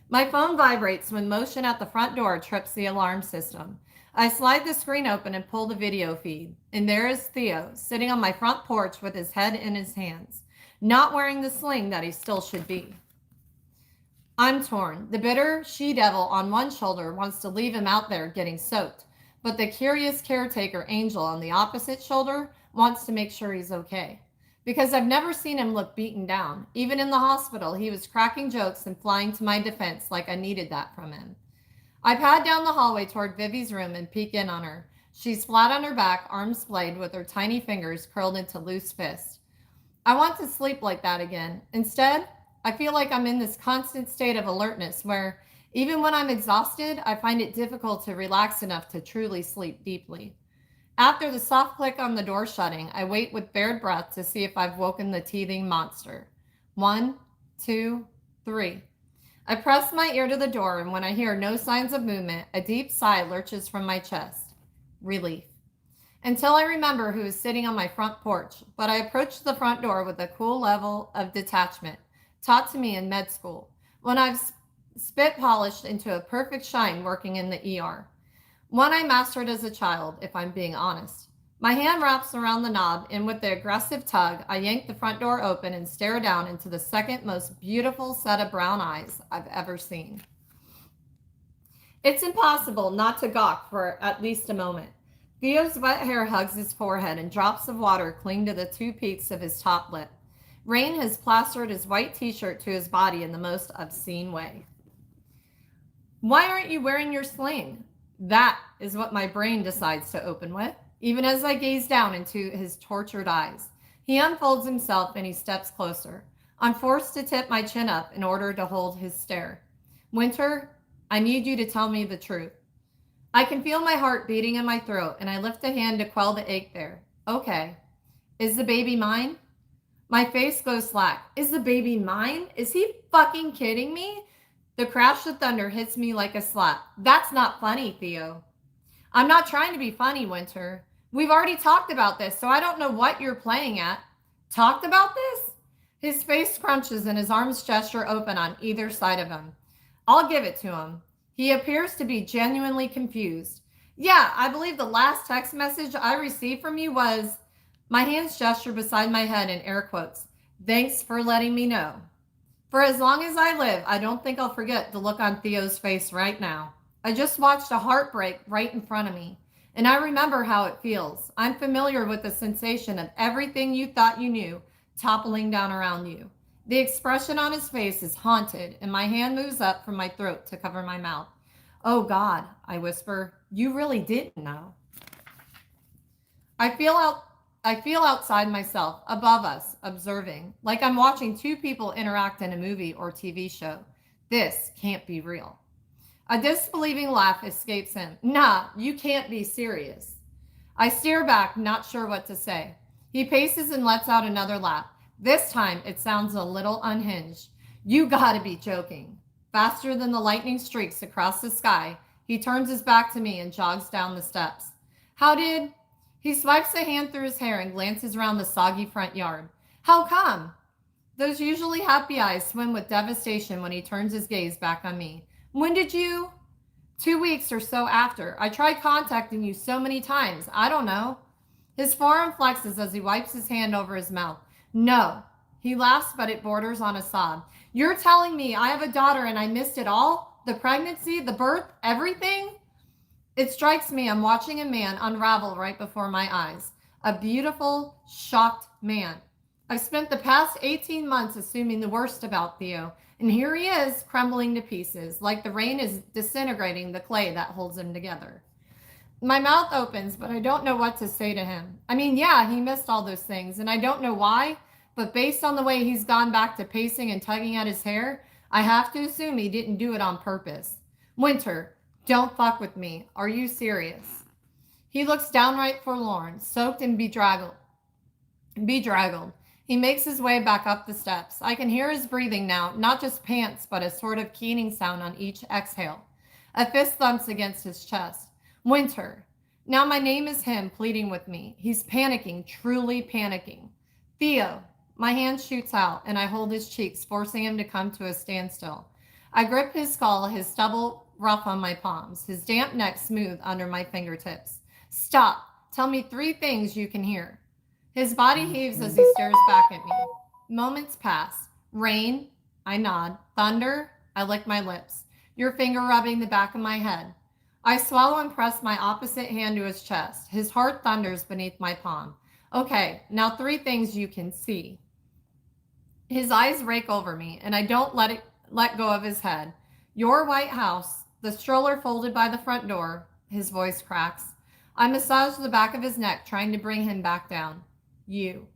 My phone vibrates when motion at the front door trips the alarm system. I slide the screen open and pull the video feed, and there is Theo, sitting on my front porch with his head in his hands, not wearing the sling that he still should be. I'm torn. The bitter she-devil on one shoulder wants to leave him out there getting soaked, but the curious caretaker Angel on the opposite shoulder wants to make sure he's okay. Because I've never seen him look beaten down. Even in the hospital, he was cracking jokes and flying to my defense like I needed that from him. I pad down the hallway toward Vivi's room and peek in on her. She's flat on her back, arms splayed, with her tiny fingers curled into loose fists. I want to sleep like that again. Instead, I feel like I'm in this constant state of alertness where, even when I'm exhausted, I find it difficult to relax enough to truly sleep deeply. After the soft click on the door shutting, I wait with bared breath to see if I've woken the teething monster. 1, 2, 3. I press my ear to the door, and when I hear no signs of movement, a deep sigh lurches from my chest. Relief. Until I remember who is sitting on my front porch, but I approach the front door with a cool level of detachment taught to me in med school, when I've spit polished into a perfect shine working in the ER. One I mastered as a child, if I'm being honest. My hand wraps around the knob, and with the aggressive tug, I yank the front door open and stare down into the second most beautiful set of brown eyes I've ever seen. It's impossible not to gawk for at least a moment. Theo's wet hair hugs his forehead, and drops of water cling to the two peaks of his top lip. Rain has plastered his white t-shirt to his body in the most obscene way. Why aren't you wearing your sling? That is what my brain decides to open with, even as I gaze down into his tortured eyes. He unfolds himself and he steps closer. I'm forced to tip my chin up in order to hold his stare. Winter, I need you to tell me the truth. I can feel my heart beating in my throat, and I lift a hand to quell the ache there. Okay. Is the baby mine? My face goes slack. Is the baby mine? Is he fucking kidding me? The crash of thunder hits me like a slap. That's not funny, Theo. I'm not trying to be funny, Winter. We've already talked about this, so I don't know what you're playing at. Talked about this? His face crunches and his arms gesture open on either side of him. I'll give it to him. He appears to be genuinely confused. Yeah, I believe the last text message I received from you was... My hands gesture beside my head in air quotes. Thanks for letting me know. For as long as I live, I don't think I'll forget the look on Theo's face right now. I just watched a heartbreak right in front of me, and I remember how it feels. I'm familiar with the sensation of everything you thought you knew toppling down around you. The expression on his face is haunted, and my hand moves up from my throat to cover my mouth. Oh God, I whisper, you really didn't know. I feel outside myself, above us, observing, like I'm watching two people interact in a movie or TV show. This can't be real. A disbelieving laugh escapes him. Nah, you can't be serious. I steer back, not sure what to say. He paces and lets out another laugh. This time, it sounds a little unhinged. You gotta be joking. Faster than the lightning streaks across the sky, he turns his back to me and jogs down the steps. How did... He swipes a hand through his hair and glances around the soggy front yard. How come? Those usually happy eyes swim with devastation when he turns his gaze back on me. When did you? 2 weeks or so after. I tried contacting you so many times. I don't know. His forearm flexes as he wipes his hand over his mouth. No. He laughs, but it borders on a sob. You're telling me I have a daughter and I missed it all? The pregnancy, the birth, everything? It strikes me I'm watching a man unravel right before my eyes. A beautiful, shocked man. I've spent the past 18 months assuming the worst about Theo, and here he is, crumbling to pieces, like the rain is disintegrating the clay that holds him together. My mouth opens, but I don't know what to say to him. I mean, yeah, he missed all those things, and I don't know why, but based on the way he's gone back to pacing and tugging at his hair, I have to assume he didn't do it on purpose. Winter, don't fuck with me. Are you serious? He looks downright forlorn, soaked and bedraggled. He makes his way back up the steps. I can hear his breathing now, not just pants, but a sort of keening sound on each exhale. A fist thumps against his chest. Winter. Now my name is him, pleading with me. He's panicking, truly panicking. Theo. My hand shoots out, and I hold his cheeks, forcing him to come to a standstill. I grip his skull, his stubble rough on my palms, his damp neck smooth under my fingertips. Stop. Tell me 3 things you can hear. His body heaves as he stares back at me. Moments pass. Rain. I nod. Thunder. I lick my lips. Your finger rubbing the back of my head. I swallow and press my opposite hand to his chest. His heart thunders beneath my palm. Okay, now 3 things you can see. His eyes rake over me, and I don't let go of his head. Your white house, the stroller folded by the front door. His voice cracks. I massage the back of his neck, trying to bring him back down. You.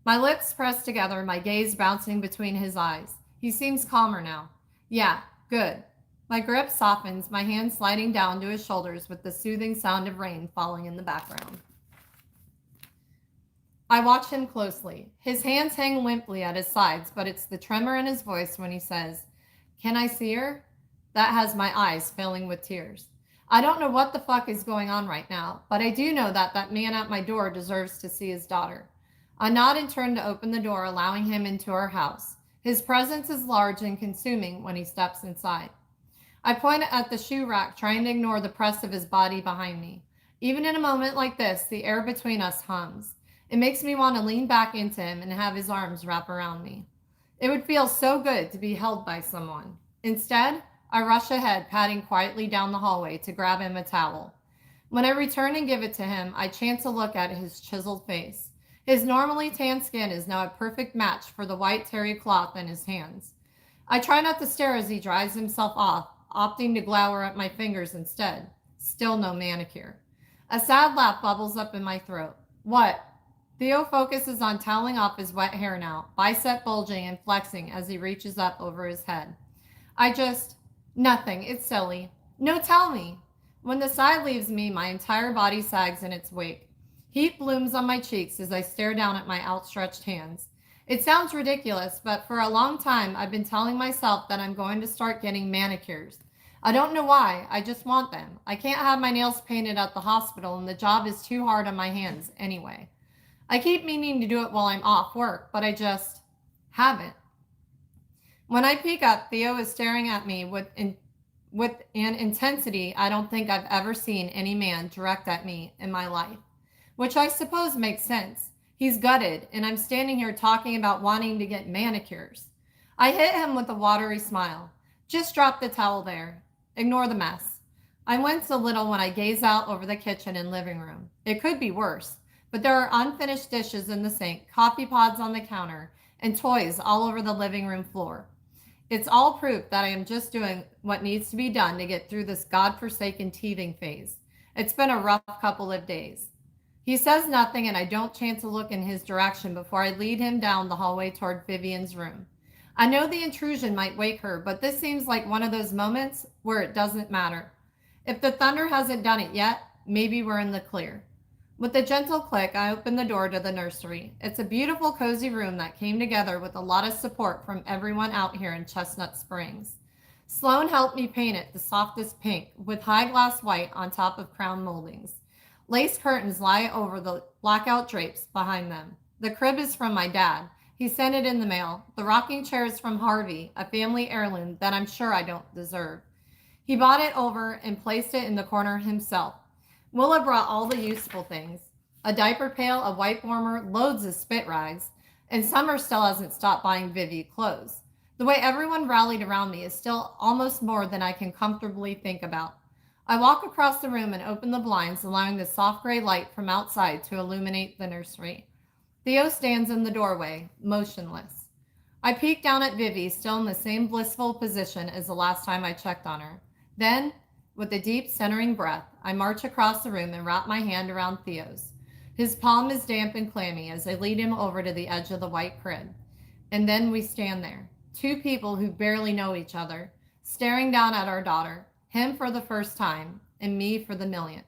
My lips press together, my gaze bouncing between his eyes. He seems calmer now. Yeah, good. My grip softens, my hand sliding down to his shoulders with the soothing sound of rain falling in the background. I watch him closely. His hands hang limply at his sides, but it's the tremor in his voice when he says, Can I see her? That has my eyes filling with tears. I don't know what the fuck is going on right now, but I do know that that man at my door deserves to see his daughter. I nod and turn to open the door, allowing him into our house. His presence is large and consuming when he steps inside. I point at the shoe rack, trying to ignore the press of his body behind me. Even in a moment like this, the air between us hums. It makes me want to lean back into him and have his arms wrap around me. It would feel so good to be held by someone. Instead, I rush ahead, padding quietly down the hallway to grab him a towel. When I return and give it to him, I chance a look at his chiseled face. His normally tan skin is now a perfect match for the white terry cloth in his hands. I try not to stare as he dries himself off, opting to glower at my fingers instead. Still no manicure. A sad laugh bubbles up in my throat. What? Theo focuses on toweling off his wet hair now, bicep bulging and flexing as he reaches up over his head. Nothing, it's silly. No, tell me. When the sigh leaves me, my entire body sags in its wake. Heat blooms on my cheeks as I stare down at my outstretched hands. It sounds ridiculous, but for a long time I've been telling myself that I'm going to start getting manicures. I don't know why, I just want them. I can't have my nails painted at the hospital and the job is too hard on my hands anyway. I keep meaning to do it while I'm off work, but I just haven't. When I peek up, Theo is staring at me with an intensity I don't think I've ever seen any man direct at me in my life, which I suppose makes sense. He's gutted, and I'm standing here talking about wanting to get manicures. I hit him with a watery smile. Just drop the towel there. Ignore the mess. I wince a little when I gaze out over the kitchen and living room. It could be worse, but there are unfinished dishes in the sink, coffee pods on the counter, and toys all over the living room floor. It's all proof that I am just doing what needs to be done to get through this godforsaken teething phase. It's been a rough couple of days. He says nothing, and I don't chance a look in his direction before I lead him down the hallway toward Vivian's room. I know the intrusion might wake her, but this seems like one of those moments where it doesn't matter. If the thunder hasn't done it yet, maybe we're in the clear. With a gentle click, I open the door to the nursery. It's a beautiful, cozy room that came together with a lot of support from everyone out here in Chestnut Springs. Sloan helped me paint it the softest pink with high glass white on top of crown moldings. Lace curtains lie over the blackout drapes behind them. The crib is from my dad. He sent it in the mail. The rocking chair is from Harvey, a family heirloom that I'm sure I don't deserve. He bought it over and placed it in the corner himself. Willa brought all the useful things. A diaper pail, a wipe warmer, loads of spit rags, and Summer still hasn't stopped buying Vivi clothes. The way everyone rallied around me is still almost more than I can comfortably think about. I walk across the room and open the blinds, allowing the soft gray light from outside to illuminate the nursery. Theo stands in the doorway, motionless. I peek down at Vivi, still in the same blissful position as the last time I checked on her. Then, with a deep, centering breath, I march across the room and wrap my hand around Theo's. His palm is damp and clammy as I lead him over to the edge of the white crib. And then we stand there, two people who barely know each other, staring down at our daughter, him for the first time, and me for the millionth.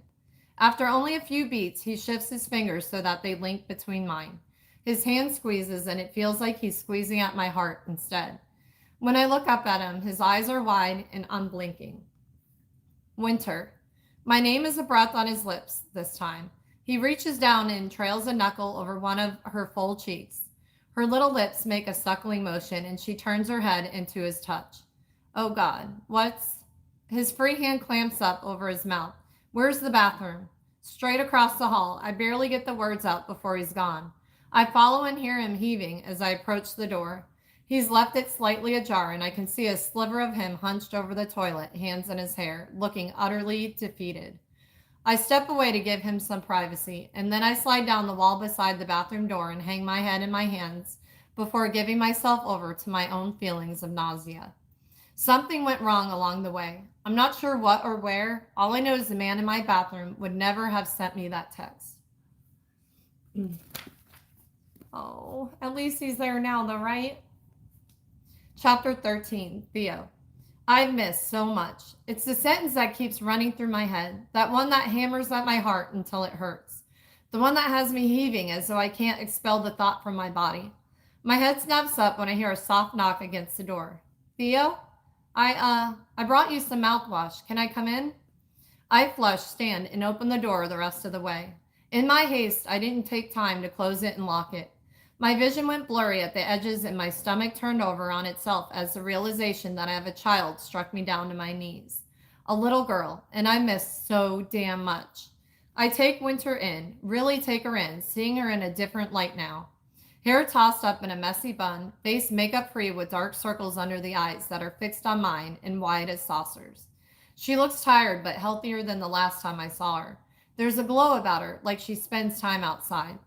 After only a few beats, he shifts his fingers so that they link between mine. His hand squeezes, and it feels like he's squeezing at my heart instead. When I look up at him, his eyes are wide and unblinking. Winter. My name is a breath on his lips this time. He reaches down and trails a knuckle over one of her full cheeks. Her little lips make a suckling motion, and she turns her head into his touch. Oh God, what's... His free hand clamps up over his mouth. Where's the bathroom? Straight across the hall. I barely get the words out before he's gone. I follow and hear him heaving as I approach the door. He's left it slightly ajar, and I can see a sliver of him hunched over the toilet, hands in his hair, looking utterly defeated. I step away to give him some privacy, and then I slide down the wall beside the bathroom door and hang my head in my hands before giving myself over to my own feelings of nausea. Something went wrong along the way. I'm not sure what or where. All I know is the man in my bathroom would never have sent me that text. Oh, at least he's there now though, right? Chapter 13, Theo. I've missed so much. It's the sentence that keeps running through my head, that one that hammers at my heart until it hurts, the one that has me heaving as though I can't expel the thought from my body. My head snaps up when I hear a soft knock against the door. Theo? I brought you some mouthwash. Can I come in? I flush, stand, and open the door the rest of the way. In my haste, I didn't take time to close it and lock it. My vision went blurry at the edges and my stomach turned over on itself as the realization that I have a child struck me down to my knees. A little girl, and I missed so damn much. I take Winter in, really take her in, seeing her in a different light now. Hair tossed up in a messy bun, face makeup free with dark circles under the eyes that are fixed on mine and wide as saucers. She looks tired but healthier than the last time I saw her. There's a glow about her, like she spends time outside.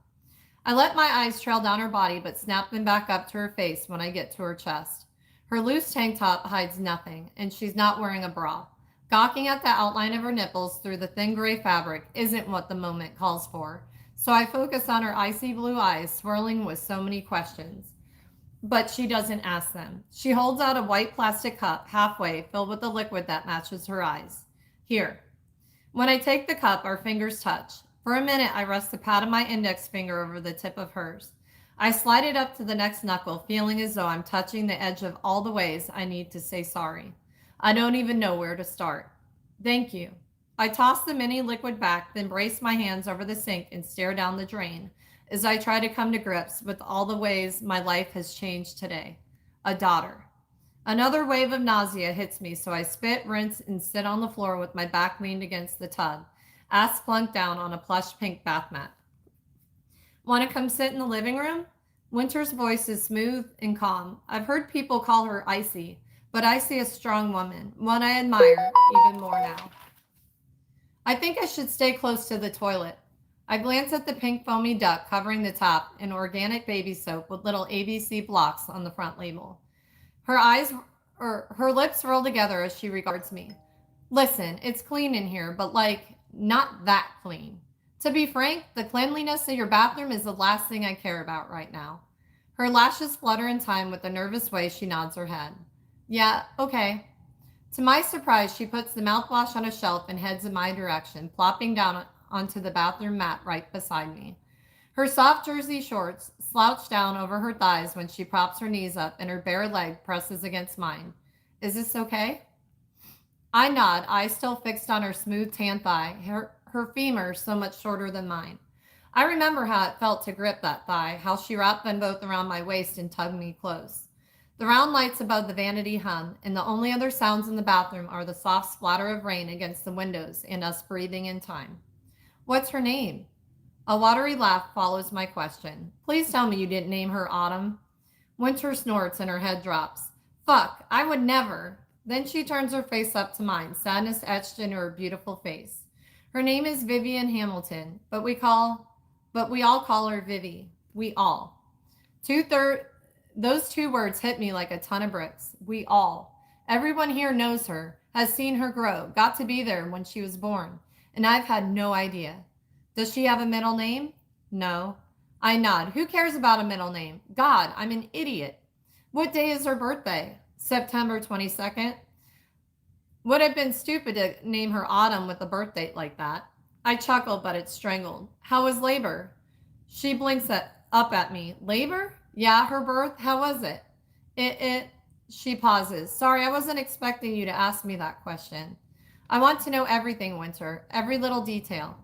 I let my eyes trail down her body but snap them back up to her face when I get to her chest. Her loose tank top hides nothing, and she's not wearing a bra. Gawking at the outline of her nipples through the thin gray fabric isn't what the moment calls for, so I focus on her icy blue eyes swirling with so many questions. But she doesn't ask them. She holds out a white plastic cup halfway filled with the liquid that matches her eyes. Here. When I take the cup, our fingers touch. For a minute, I rest the pad of my index finger over the tip of hers. I slide it up to the next knuckle, feeling as though I'm touching the edge of all the ways I need to say sorry. I don't even know where to start. Thank you. I toss the mini liquid back, then brace my hands over the sink and stare down the drain as I try to come to grips with all the ways my life has changed today. A daughter. Another wave of nausea hits me, so I spit, rinse, and sit on the floor with my back leaned against the tub, ass plunked down on a plush pink bath mat. Want to come sit in the living room? Winter's voice is smooth and calm. I've heard people call her icy, but I see a strong woman, one I admire even more now. I think I should stay close to the toilet. I glance at the pink foamy duck covering the top in organic baby soap with little ABC blocks on the front label. Her lips roll together as she regards me. Listen, it's clean in here, but not that clean. To be frank, the cleanliness of your bathroom is the last thing I care about right now. Her lashes flutter in time with the nervous way she nods her head. Yeah, okay. To my surprise, she puts the mouthwash on a shelf and heads in my direction, plopping down onto the bathroom mat right beside me. Her soft jersey shorts slouch down over her thighs when she props her knees up and her bare leg presses against mine. Is this okay? I nod, eyes still fixed on her smooth tan thigh, her femur so much shorter than mine. I remember how it felt to grip that thigh, how she wrapped them both around my waist and tugged me close. The round lights above the vanity hum, and the only other sounds in the bathroom are the soft splatter of rain against the windows and us breathing in time. What's her name? A watery laugh follows my question. Please tell me you didn't name her Autumn. Winter snorts and her head drops. Fuck, I would never. Then she turns her face up to mine, sadness etched into her beautiful face. Her name is Vivian Hamilton, but we all call her Vivi. We all. Those two words hit me like a ton of bricks. We all. Everyone here knows her, has seen her grow, got to be there when she was born, and I've had no idea. Does she have a middle name? No. I nod. Who cares about a middle name? God, I'm an idiot. What day is her birthday? September 22nd. Would have been stupid to name her Autumn with a birth date like that. I chuckle, but it's strangled. How was labor? She blinks up at me. Labor? Yeah, her birth. How was it? She pauses. Sorry, I wasn't expecting you to ask me that question. I want to know everything, Winter. Every little detail.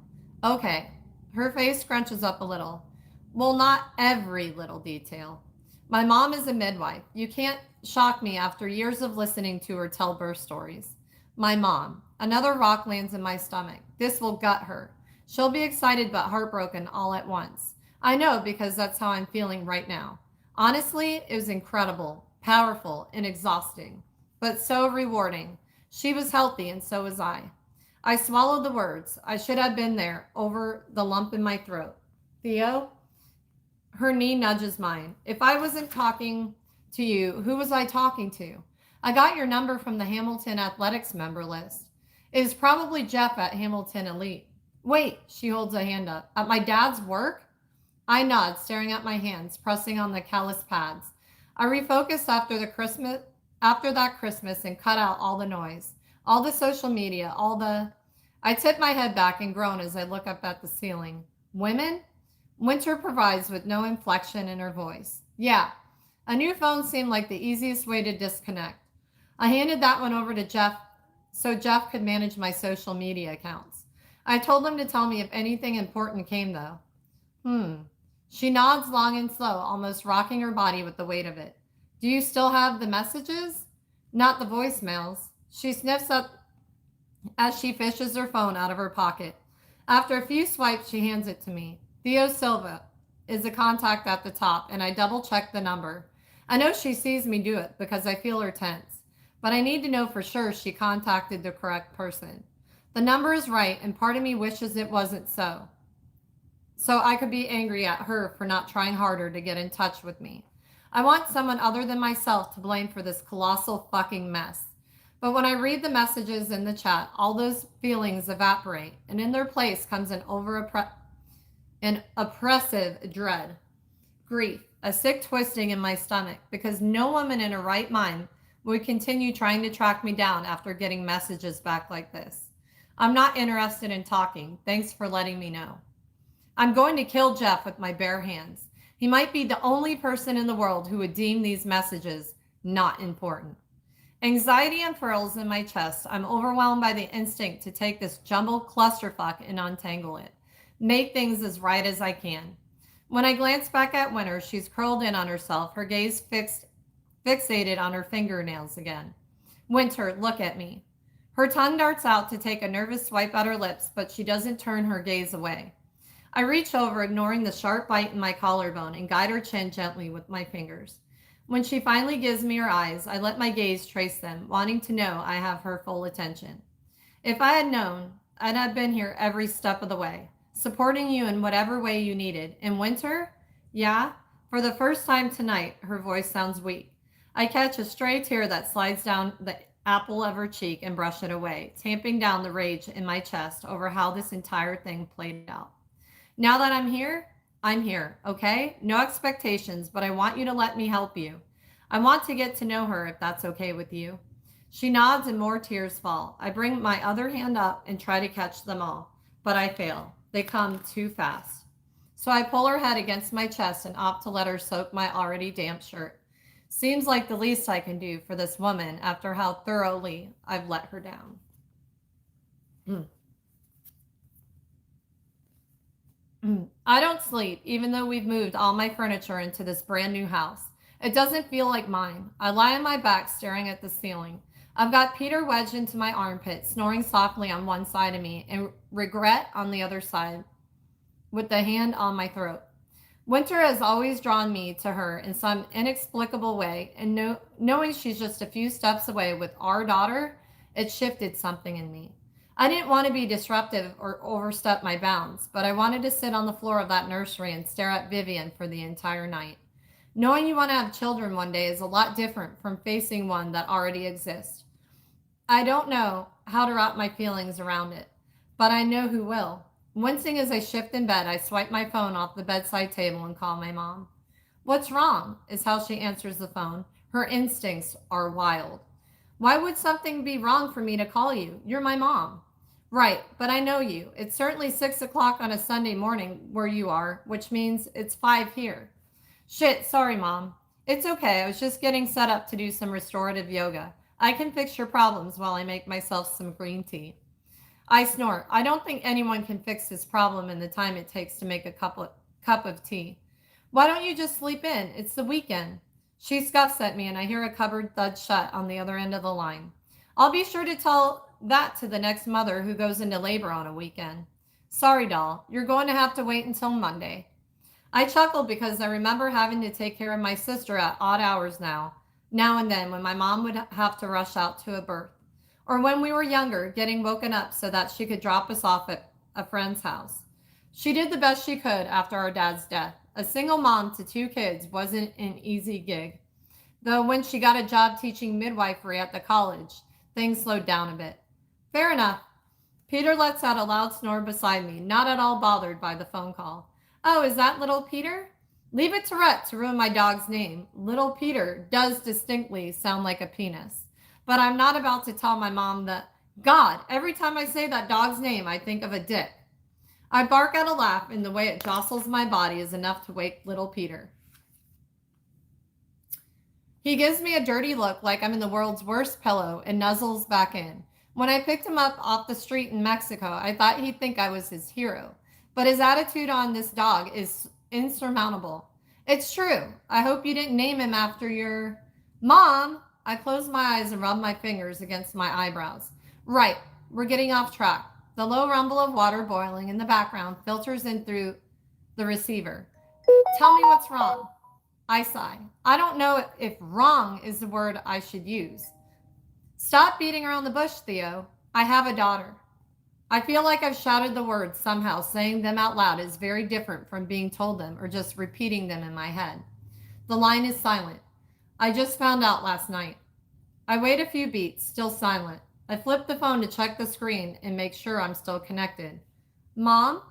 Okay. Her face scrunches up a little. Well, not every little detail. My mom is a midwife. You can't shock me after years of listening to her tell birth stories. My mom. Another rock lands in my stomach. This will gut her. She'll be excited but heartbroken all at once. I know because that's how I'm feeling right now. Honestly, it was incredible, powerful, and exhausting, but so rewarding. She was healthy and so was I. I swallowed the words. I should have been there over the lump in my throat. Theo? Her knee nudges mine. If I wasn't talking to you, who was I talking to? I got your number from the Hamilton Athletics member list. It is probably Jeff at Hamilton Elite. Wait, she holds a hand up. At my dad's work? I nod, staring at my hands, pressing on the callous pads. I refocused after that Christmas and cut out all the noise, all the social media, I tip my head back and groan as I look up at the ceiling. Women? Winter provides with no inflection in her voice. Yeah, a new phone seemed like the easiest way to disconnect. I handed that one over to Jeff so Jeff could manage my social media accounts. I told him to tell me if anything important came, though. She nods long and slow, almost rocking her body with the weight of it. Do you still have the messages? Not the voicemails. She sniffs up as she fishes her phone out of her pocket. After a few swipes, she hands it to me. Theo Silva is a contact at the top, and I double check the number. I know she sees me do it because I feel her tense, but I need to know for sure she contacted the correct person. The number is right, and part of me wishes it wasn't so. So I could be angry at her for not trying harder to get in touch with me. I want someone other than myself to blame for this colossal fucking mess. But when I read the messages in the chat, all those feelings evaporate, and in their place comes an oppressive dread, grief, a sick twisting in my stomach, because no woman in her right mind would continue trying to track me down after getting messages back like this. I'm not interested in talking. Thanks for letting me know. I'm going to kill Jeff with my bare hands. He might be the only person in the world who would deem these messages not important. Anxiety unfurls in my chest. I'm overwhelmed by the instinct to take this jumbled clusterfuck and untangle it. Make things as right as I can. When I glance back at Winter, she's curled in on herself, her gaze fixated on her fingernails again. Winter, look at me. Her tongue darts out to take a nervous swipe at her lips, but she doesn't turn her gaze away. I reach over, ignoring the sharp bite in my collarbone, and guide her chin gently with my fingers. When she finally gives me her eyes, I let my gaze trace them, wanting to know I have her full attention. If I had known, I'd have been here every step of the way, supporting you in whatever way you needed. In Winter? Yeah? For the first time tonight, her voice sounds weak. I catch a stray tear that slides down the apple of her cheek and brush it away, tamping down the rage in my chest over how this entire thing played out. Now that I'm here, okay? No expectations, but I want you to let me help you. I want to get to know her if that's okay with you. She nods and more tears fall. I bring my other hand up and try to catch them all, but I fail. They come too fast. So I pull her head against my chest and opt to let her soak my already damp shirt. Seems like the least I can do for this woman after how thoroughly I've let her down. I don't sleep, even though we've moved all my furniture into this brand new house. It doesn't feel like mine. I lie on my back, staring at the ceiling. I've got Peter wedged into my armpit, snoring softly on one side of me, and regret on the other side, with the hand on my throat. Winter has always drawn me to her in some inexplicable way, and knowing she's just a few steps away with our daughter, it shifted something in me. I didn't want to be disruptive or overstep my bounds, but I wanted to sit on the floor of that nursery and stare at Vivian for the entire night. Knowing you want to have children one day is a lot different from facing one that already exists. I don't know how to wrap my feelings around it, but I know who will. Wincing as I shift in bed, I swipe my phone off the bedside table and call my mom. What's wrong? Is how she answers the phone. Her instincts are wild. Why would something be wrong for me to call you? You're my mom. Right, but I know you. It's certainly 6 o'clock on a Sunday morning where you are, which means it's 5 here. Shit, sorry, Mom. It's okay. I was just getting set up to do some restorative yoga. I can fix your problems while I make myself some green tea. I snort. I don't think anyone can fix this problem in the time it takes to make a cup of tea. Why don't you just sleep in? It's the weekend. She scuffs at me and I hear a cupboard thud shut on the other end of the line. I'll be sure to tell that to the next mother who goes into labor on a weekend. Sorry, doll. You're going to have to wait until Monday. I chuckle because I remember having to take care of my sister at odd hours now and then when my mom would have to rush out to a birth. Or when we were younger, getting woken up so that she could drop us off at a friend's house. She did the best she could after our dad's death. A single mom to 2 kids wasn't an easy gig. Though when she got a job teaching midwifery at the college, things slowed down a bit. Fair enough. Peter lets out a loud snore beside me, not at all bothered by the phone call. Oh, is that little Peter? Leave it to Rhett to ruin my dog's name. Little Peter does distinctly sound like a penis. But I'm not about to tell my mom that, God, every time I say that dog's name, I think of a dick. I bark out a laugh, and the way it jostles my body is enough to wake little Peter. He gives me a dirty look like I'm in the world's worst pillow and nuzzles back in. When I picked him up off the street in Mexico, I thought he'd think I was his hero. But his attitude on this dog is insurmountable. It's true. I hope you didn't name him after your... Mom! I close my eyes and rub my fingers against my eyebrows. Right. We're getting off track. The low rumble of water boiling in the background filters in through the receiver. Tell me what's wrong. I sigh. I don't know if wrong is the word I should use. Stop beating around the bush, Theo. I have a daughter. I feel like I've shouted the words somehow. Saying them out loud is very different from being told them or just repeating them in my head. The line is silent. I just found out last night. I wait a few beats, still silent. I flip the phone to check the screen and make sure I'm still connected. Mom?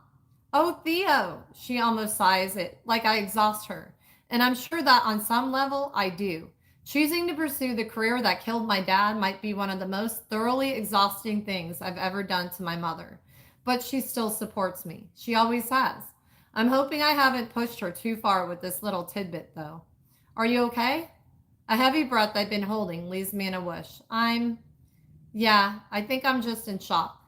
Oh, Theo. She almost sighs it like I exhaust her. And I'm sure that on some level I do. Choosing to pursue the career that killed my dad might be one of the most thoroughly exhausting things I've ever done to my mother. But she still supports me. She always has. I'm hoping I haven't pushed her too far with this little tidbit, though. Are you okay? A heavy breath I've been holding leaves me in a whoosh. Yeah, I think I'm just in shock.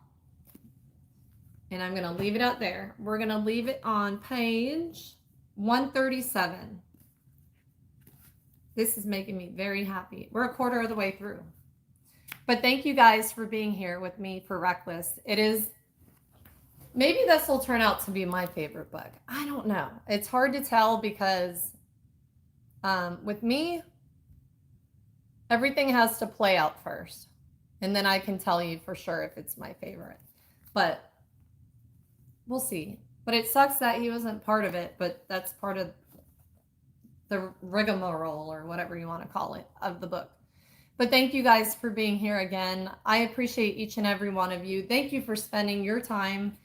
And I'm going to leave it out there. We're going to leave it on page 137. This is making me very happy. We're a quarter of the way through. But thank you guys for being here with me for Reckless. It is, maybe this will turn out to be my favorite book. I don't know. It's hard to tell because with me, everything has to play out first. And then I can tell you for sure if it's my favorite. But we'll see. But it sucks that he wasn't part of it, but that's part of the rigmarole or whatever you want to call it of the book. But thank you guys for being here again. I appreciate each and every one of you. Thank you for spending your time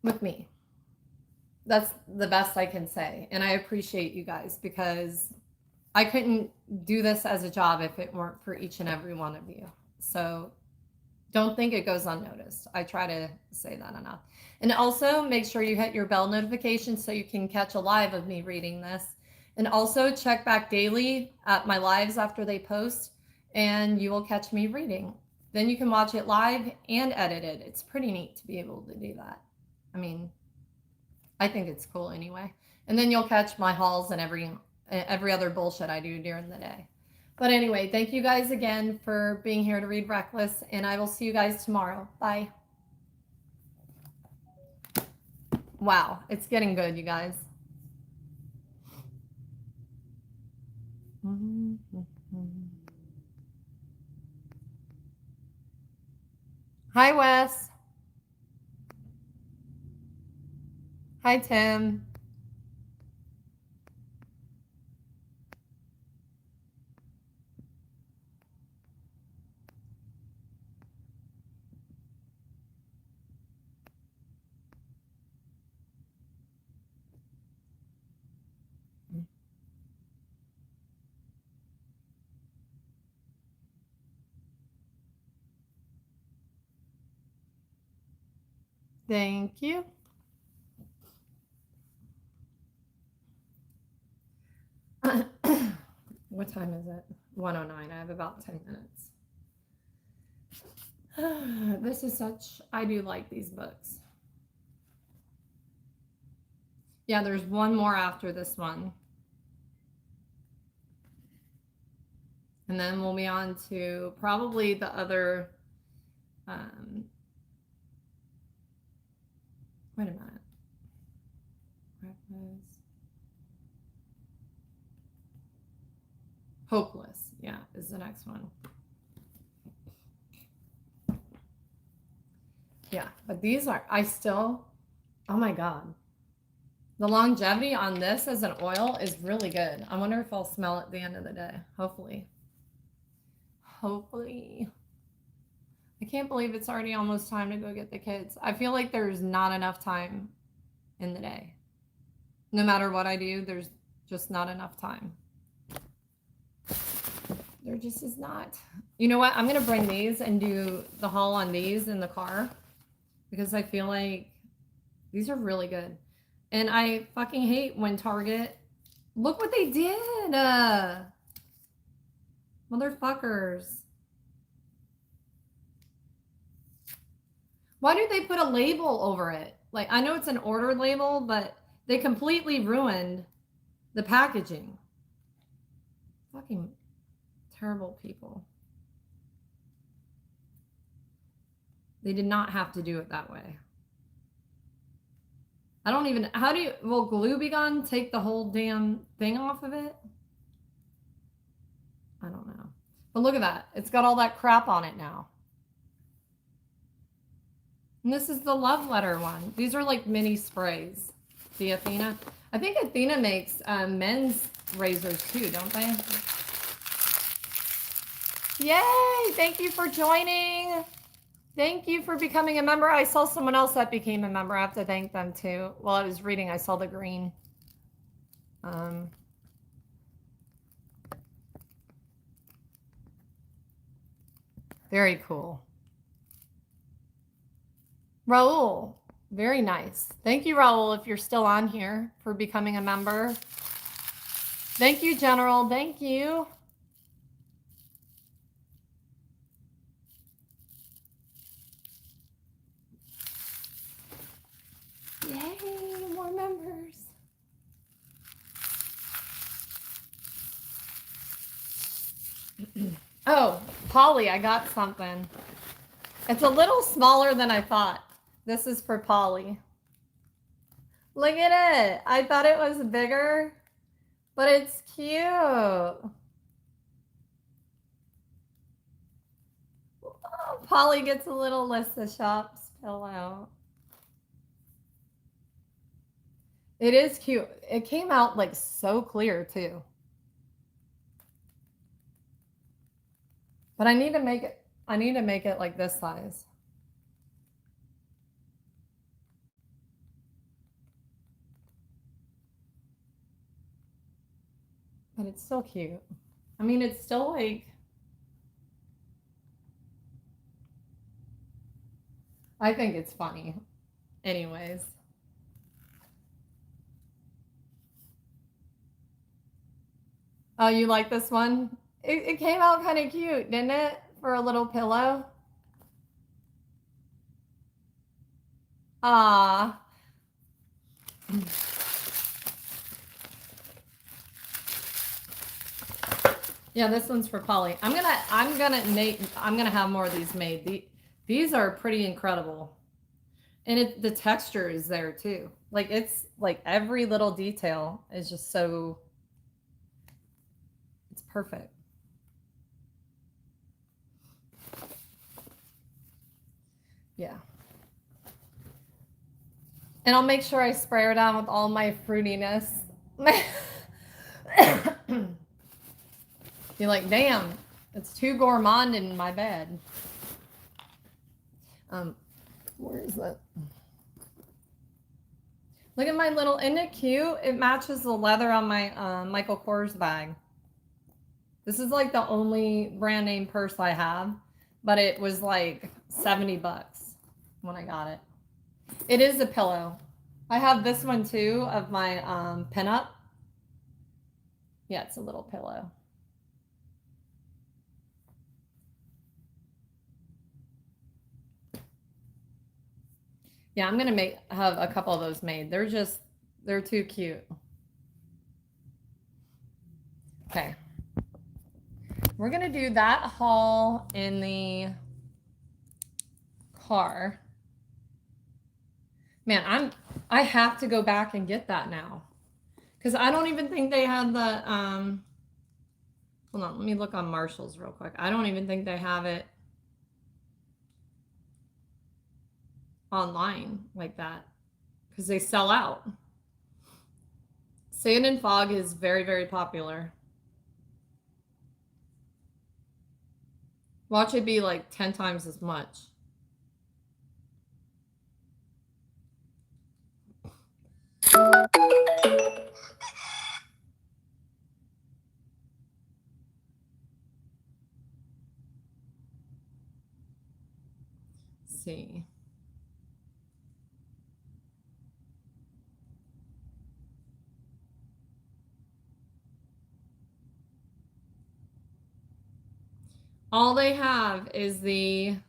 with me. That's the best I can say. And I appreciate you guys because I couldn't do this as a job if it weren't for each and every one of you. So don't think it goes unnoticed. I try to say that enough. And also make sure you hit your bell notification so you can catch a live of me reading this. And also check back daily at my lives after they post and you will catch me reading. Then you can watch it live and edited. It's pretty neat to be able to do that. I mean, I think it's cool anyway. And then you'll catch my hauls and every other bullshit I do during the day. But anyway, thank you guys again for being here to read Reckless, and I will see you guys tomorrow. Bye. Wow, it's getting good, you guys. Hi, Wes. Hi, Tim. Thank you. What time is it? 1:09. I have about 10 minutes. This is such, I do like these books. Yeah, there's one more after this one. And then we'll be on to probably the other, wait a minute. Hopeless, yeah, is the next one. Yeah, but these are, oh my God. The longevity on this as an oil is really good. I wonder if I'll smell it at the end of the day. Hopefully. Hopefully. I can't believe it's already almost time to go get the kids. I feel like there's not enough time in the day. No matter what I do, there's just not enough time. There just is not. You know what? I'm going to bring these and do the haul on these in the car because I feel like these are really good. And I fucking hate when Target, look what they did. Motherfuckers. Why do they put a label over it? Like, I know it's an order label, but they completely ruined the packaging. Fucking terrible people. They did not have to do it that way. I don't even, how do you, will glue be gone take the whole damn thing off of it? I don't know. But look at that. It's got all that crap on it now. And this is the love letter one. These are like mini sprays. The Athena. I think Athena makes men's razors too, don't they? Yay! Thank you for joining. Thank you for becoming a member. I saw someone else that became a member. I have to thank them too. While I was reading, I saw the green. Very cool. Raul, very nice. Thank you, Raul, if you're still on here, for becoming a member. Thank you, General. Thank you. Yay, more members. Oh, Polly, I got something. It's a little smaller than I thought. This is for Polly. Look at it. I thought it was bigger, but it's cute. Oh, Polly gets a little Lissa Shops pillow. It is cute. It came out like so clear too. But I need to make it like this size. But it's still cute. I mean, it's still like, I think it's funny. Anyways. Oh, you like this one? It came out kind of cute, didn't it? For a little pillow. Ah. Yeah, this one's for Polly. I'm gonna have more of these made. These are pretty incredible. And the texture is there too. Like it's like every little detail is just so, it's perfect. Yeah. And I'll make sure I spray her down with all my fruitiness. You're like, damn, it's too gourmand in my bed. Where is that? Look at my little, isn't it cute? It matches the leather on my Michael Kors bag. This is like the only brand name purse I have, but it was like 70 bucks when I got it. It is a pillow. I have this one too of my pinup. Yeah, it's a little pillow. Yeah, I'm gonna have a couple of those made. They're too cute. Okay. We're gonna do that haul in the car. Man, I have to go back and get that now. Because I don't even think they have the hold on, let me look on Marshall's real quick. I don't even think they have it online like that because they sell out. Sand and Fog is very, very popular. Watch it be like 10 times as much. Let's see. All they have is they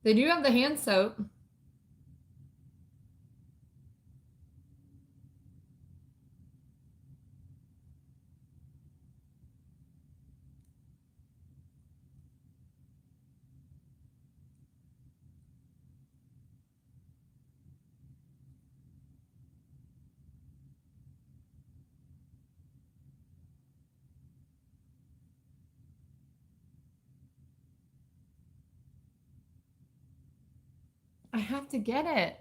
do have the hand soap. I have to get it.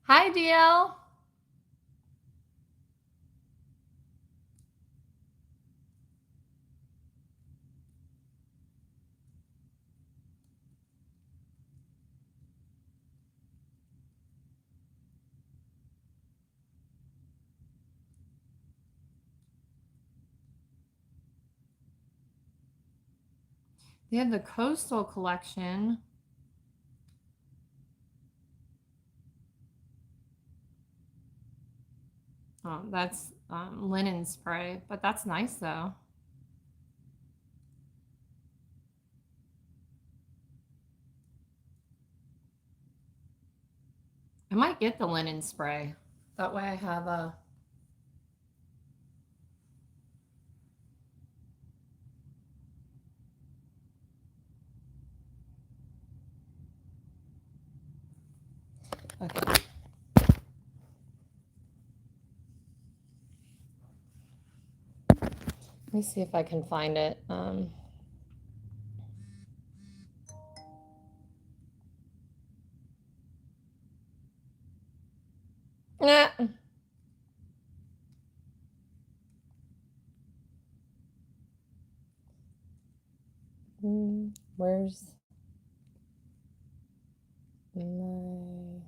Hi, DL. They have the Coastal collection. Oh, that's linen spray, but that's nice though. I might get the linen spray. That way I have a... Okay. Let me see if I can find it. Nah. Where's my...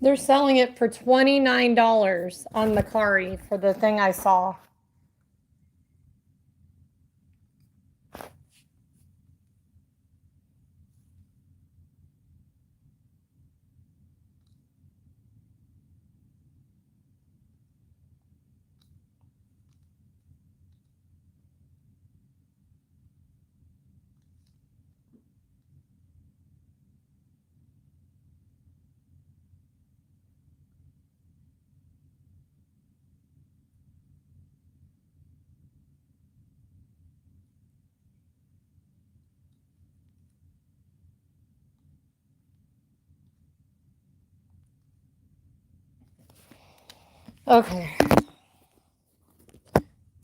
They're selling it for $29 on Macari for the thing I saw. Okay.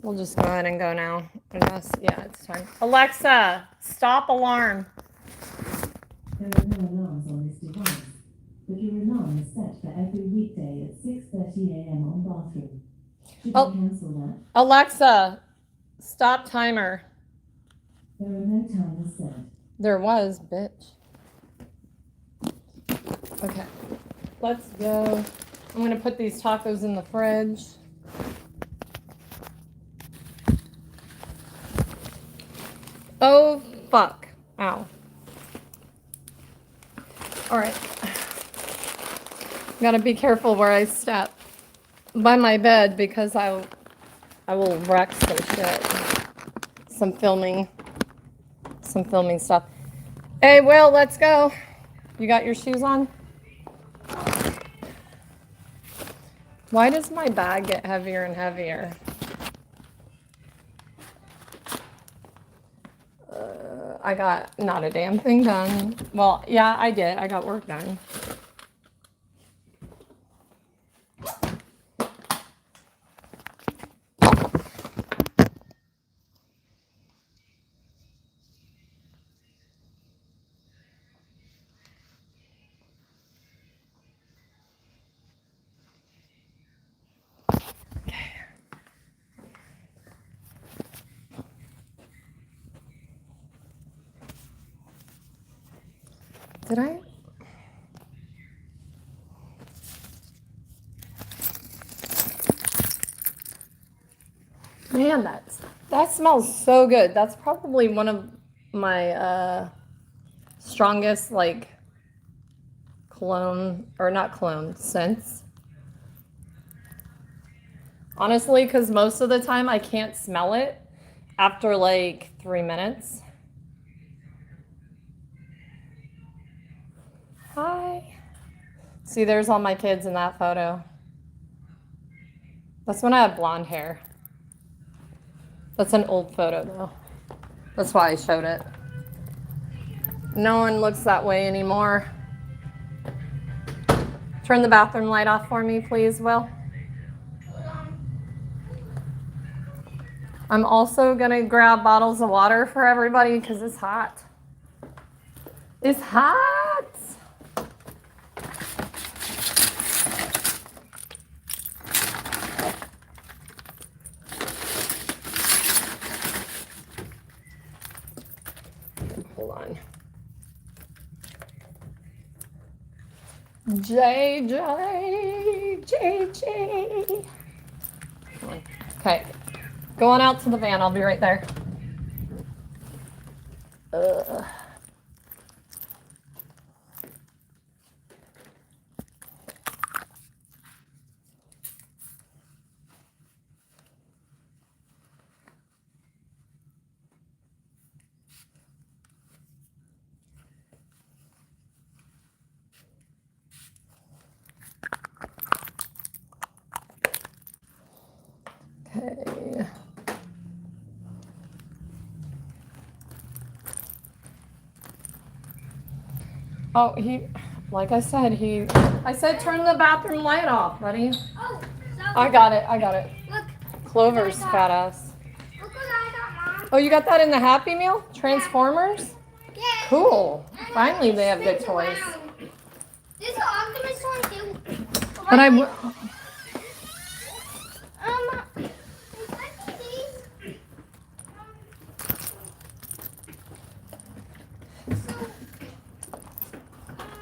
We'll just go ahead and go now. Unless, yeah, it's time. Alexa, stop alarm. There are no alarms on this device, but your alarm is set for every weekday at 6:30 a.m. on bathroom. Should Oh. I cancel that? Alexa, stop timer. There are no timers set. There was, bitch. Okay. Let's go. I'm going to put these tacos in the fridge. Oh, fuck. Ow. All right. Gotta be careful where I step by my bed because I will wreck some shit. Some filming stuff. Hey, Will, let's go. You got your shoes on? Why does my bag get heavier and heavier? I got not a damn thing done. Well, yeah, I did. I got work done. Did I? Man, that smells so good. That's probably one of my strongest like cologne, or not cologne, scents. Honestly, because most of the time I can't smell it after like 3 minutes. Hi. See, there's all my kids in that photo. That's when I had blonde hair. That's an old photo though. That's why I showed it. No one looks that way anymore. Turn the bathroom light off for me, please, Will. I'm also gonna grab bottles of water for everybody because it's hot. It's hot. Hold on. JJ. Okay. Go on out to the van. I'll be right there. Ugh. Okay. Oh, like I said, I said turn the bathroom light off, buddy. Oh, I got it. Look. Clover's fat ass. Look what I got, Mom. Oh, you got that in the Happy Meal? Transformers? Yeah. Cool. Finally, they have good toys. There's an Optimus one too. But I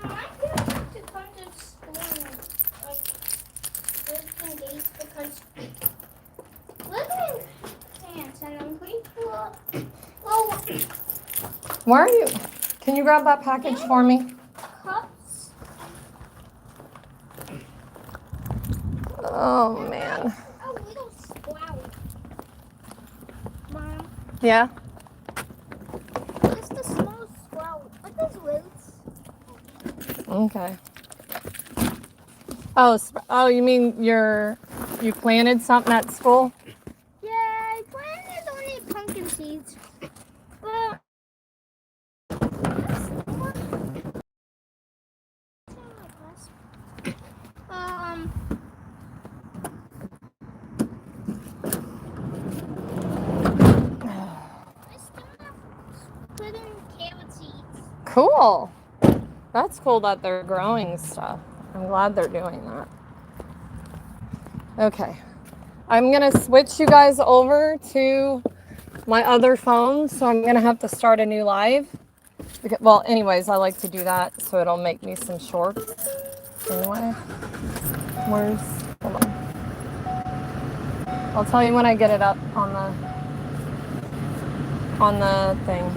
my parents have to come to school like 13 days because we're doing dance and I'm going to Where are you? Can you grab that package for me? cups. Oh man. A little sprout. Mom, Yeah. what's the small sprout? What those roots? Okay. Oh, you mean you planted something at school? Yeah, I planted only pumpkin seeds. But um I started putting carrot seeds. Cool. That's cool that they're growing stuff. I'm glad they're doing that. Okay. I'm going to switch you guys over to my other phone, so I'm going to have to start a new live. Well, anyways, I like to do that, so it'll make me some shorts. Anyway. Hold on. I'll tell you when I get it up on the thing.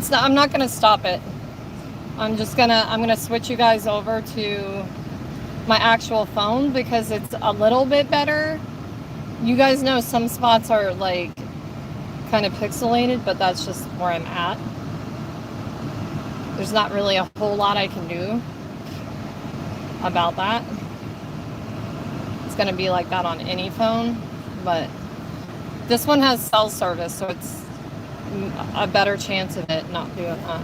I'm not gonna stop it. I'm gonna switch you guys over to my actual phone because it's a little bit better. You guys know some spots are like kind of pixelated, but that's just where I'm at. There's not really a whole lot I can do about that. It's gonna be like that on any phone, but this one has cell service, so it's a better chance of it not doing that.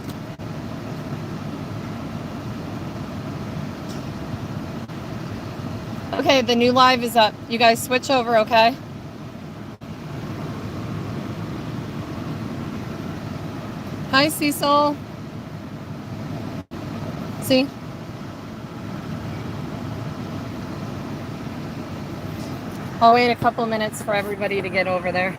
Okay, the new live is up. You guys switch over, okay? Hi, Cecil. See? I'll wait a couple minutes for everybody to get over there.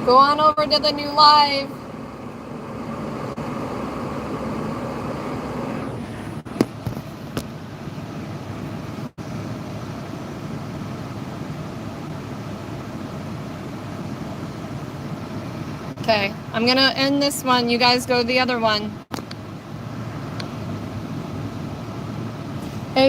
Go on over to the new live. Okay, I'm gonna end this one. You guys go to the other one.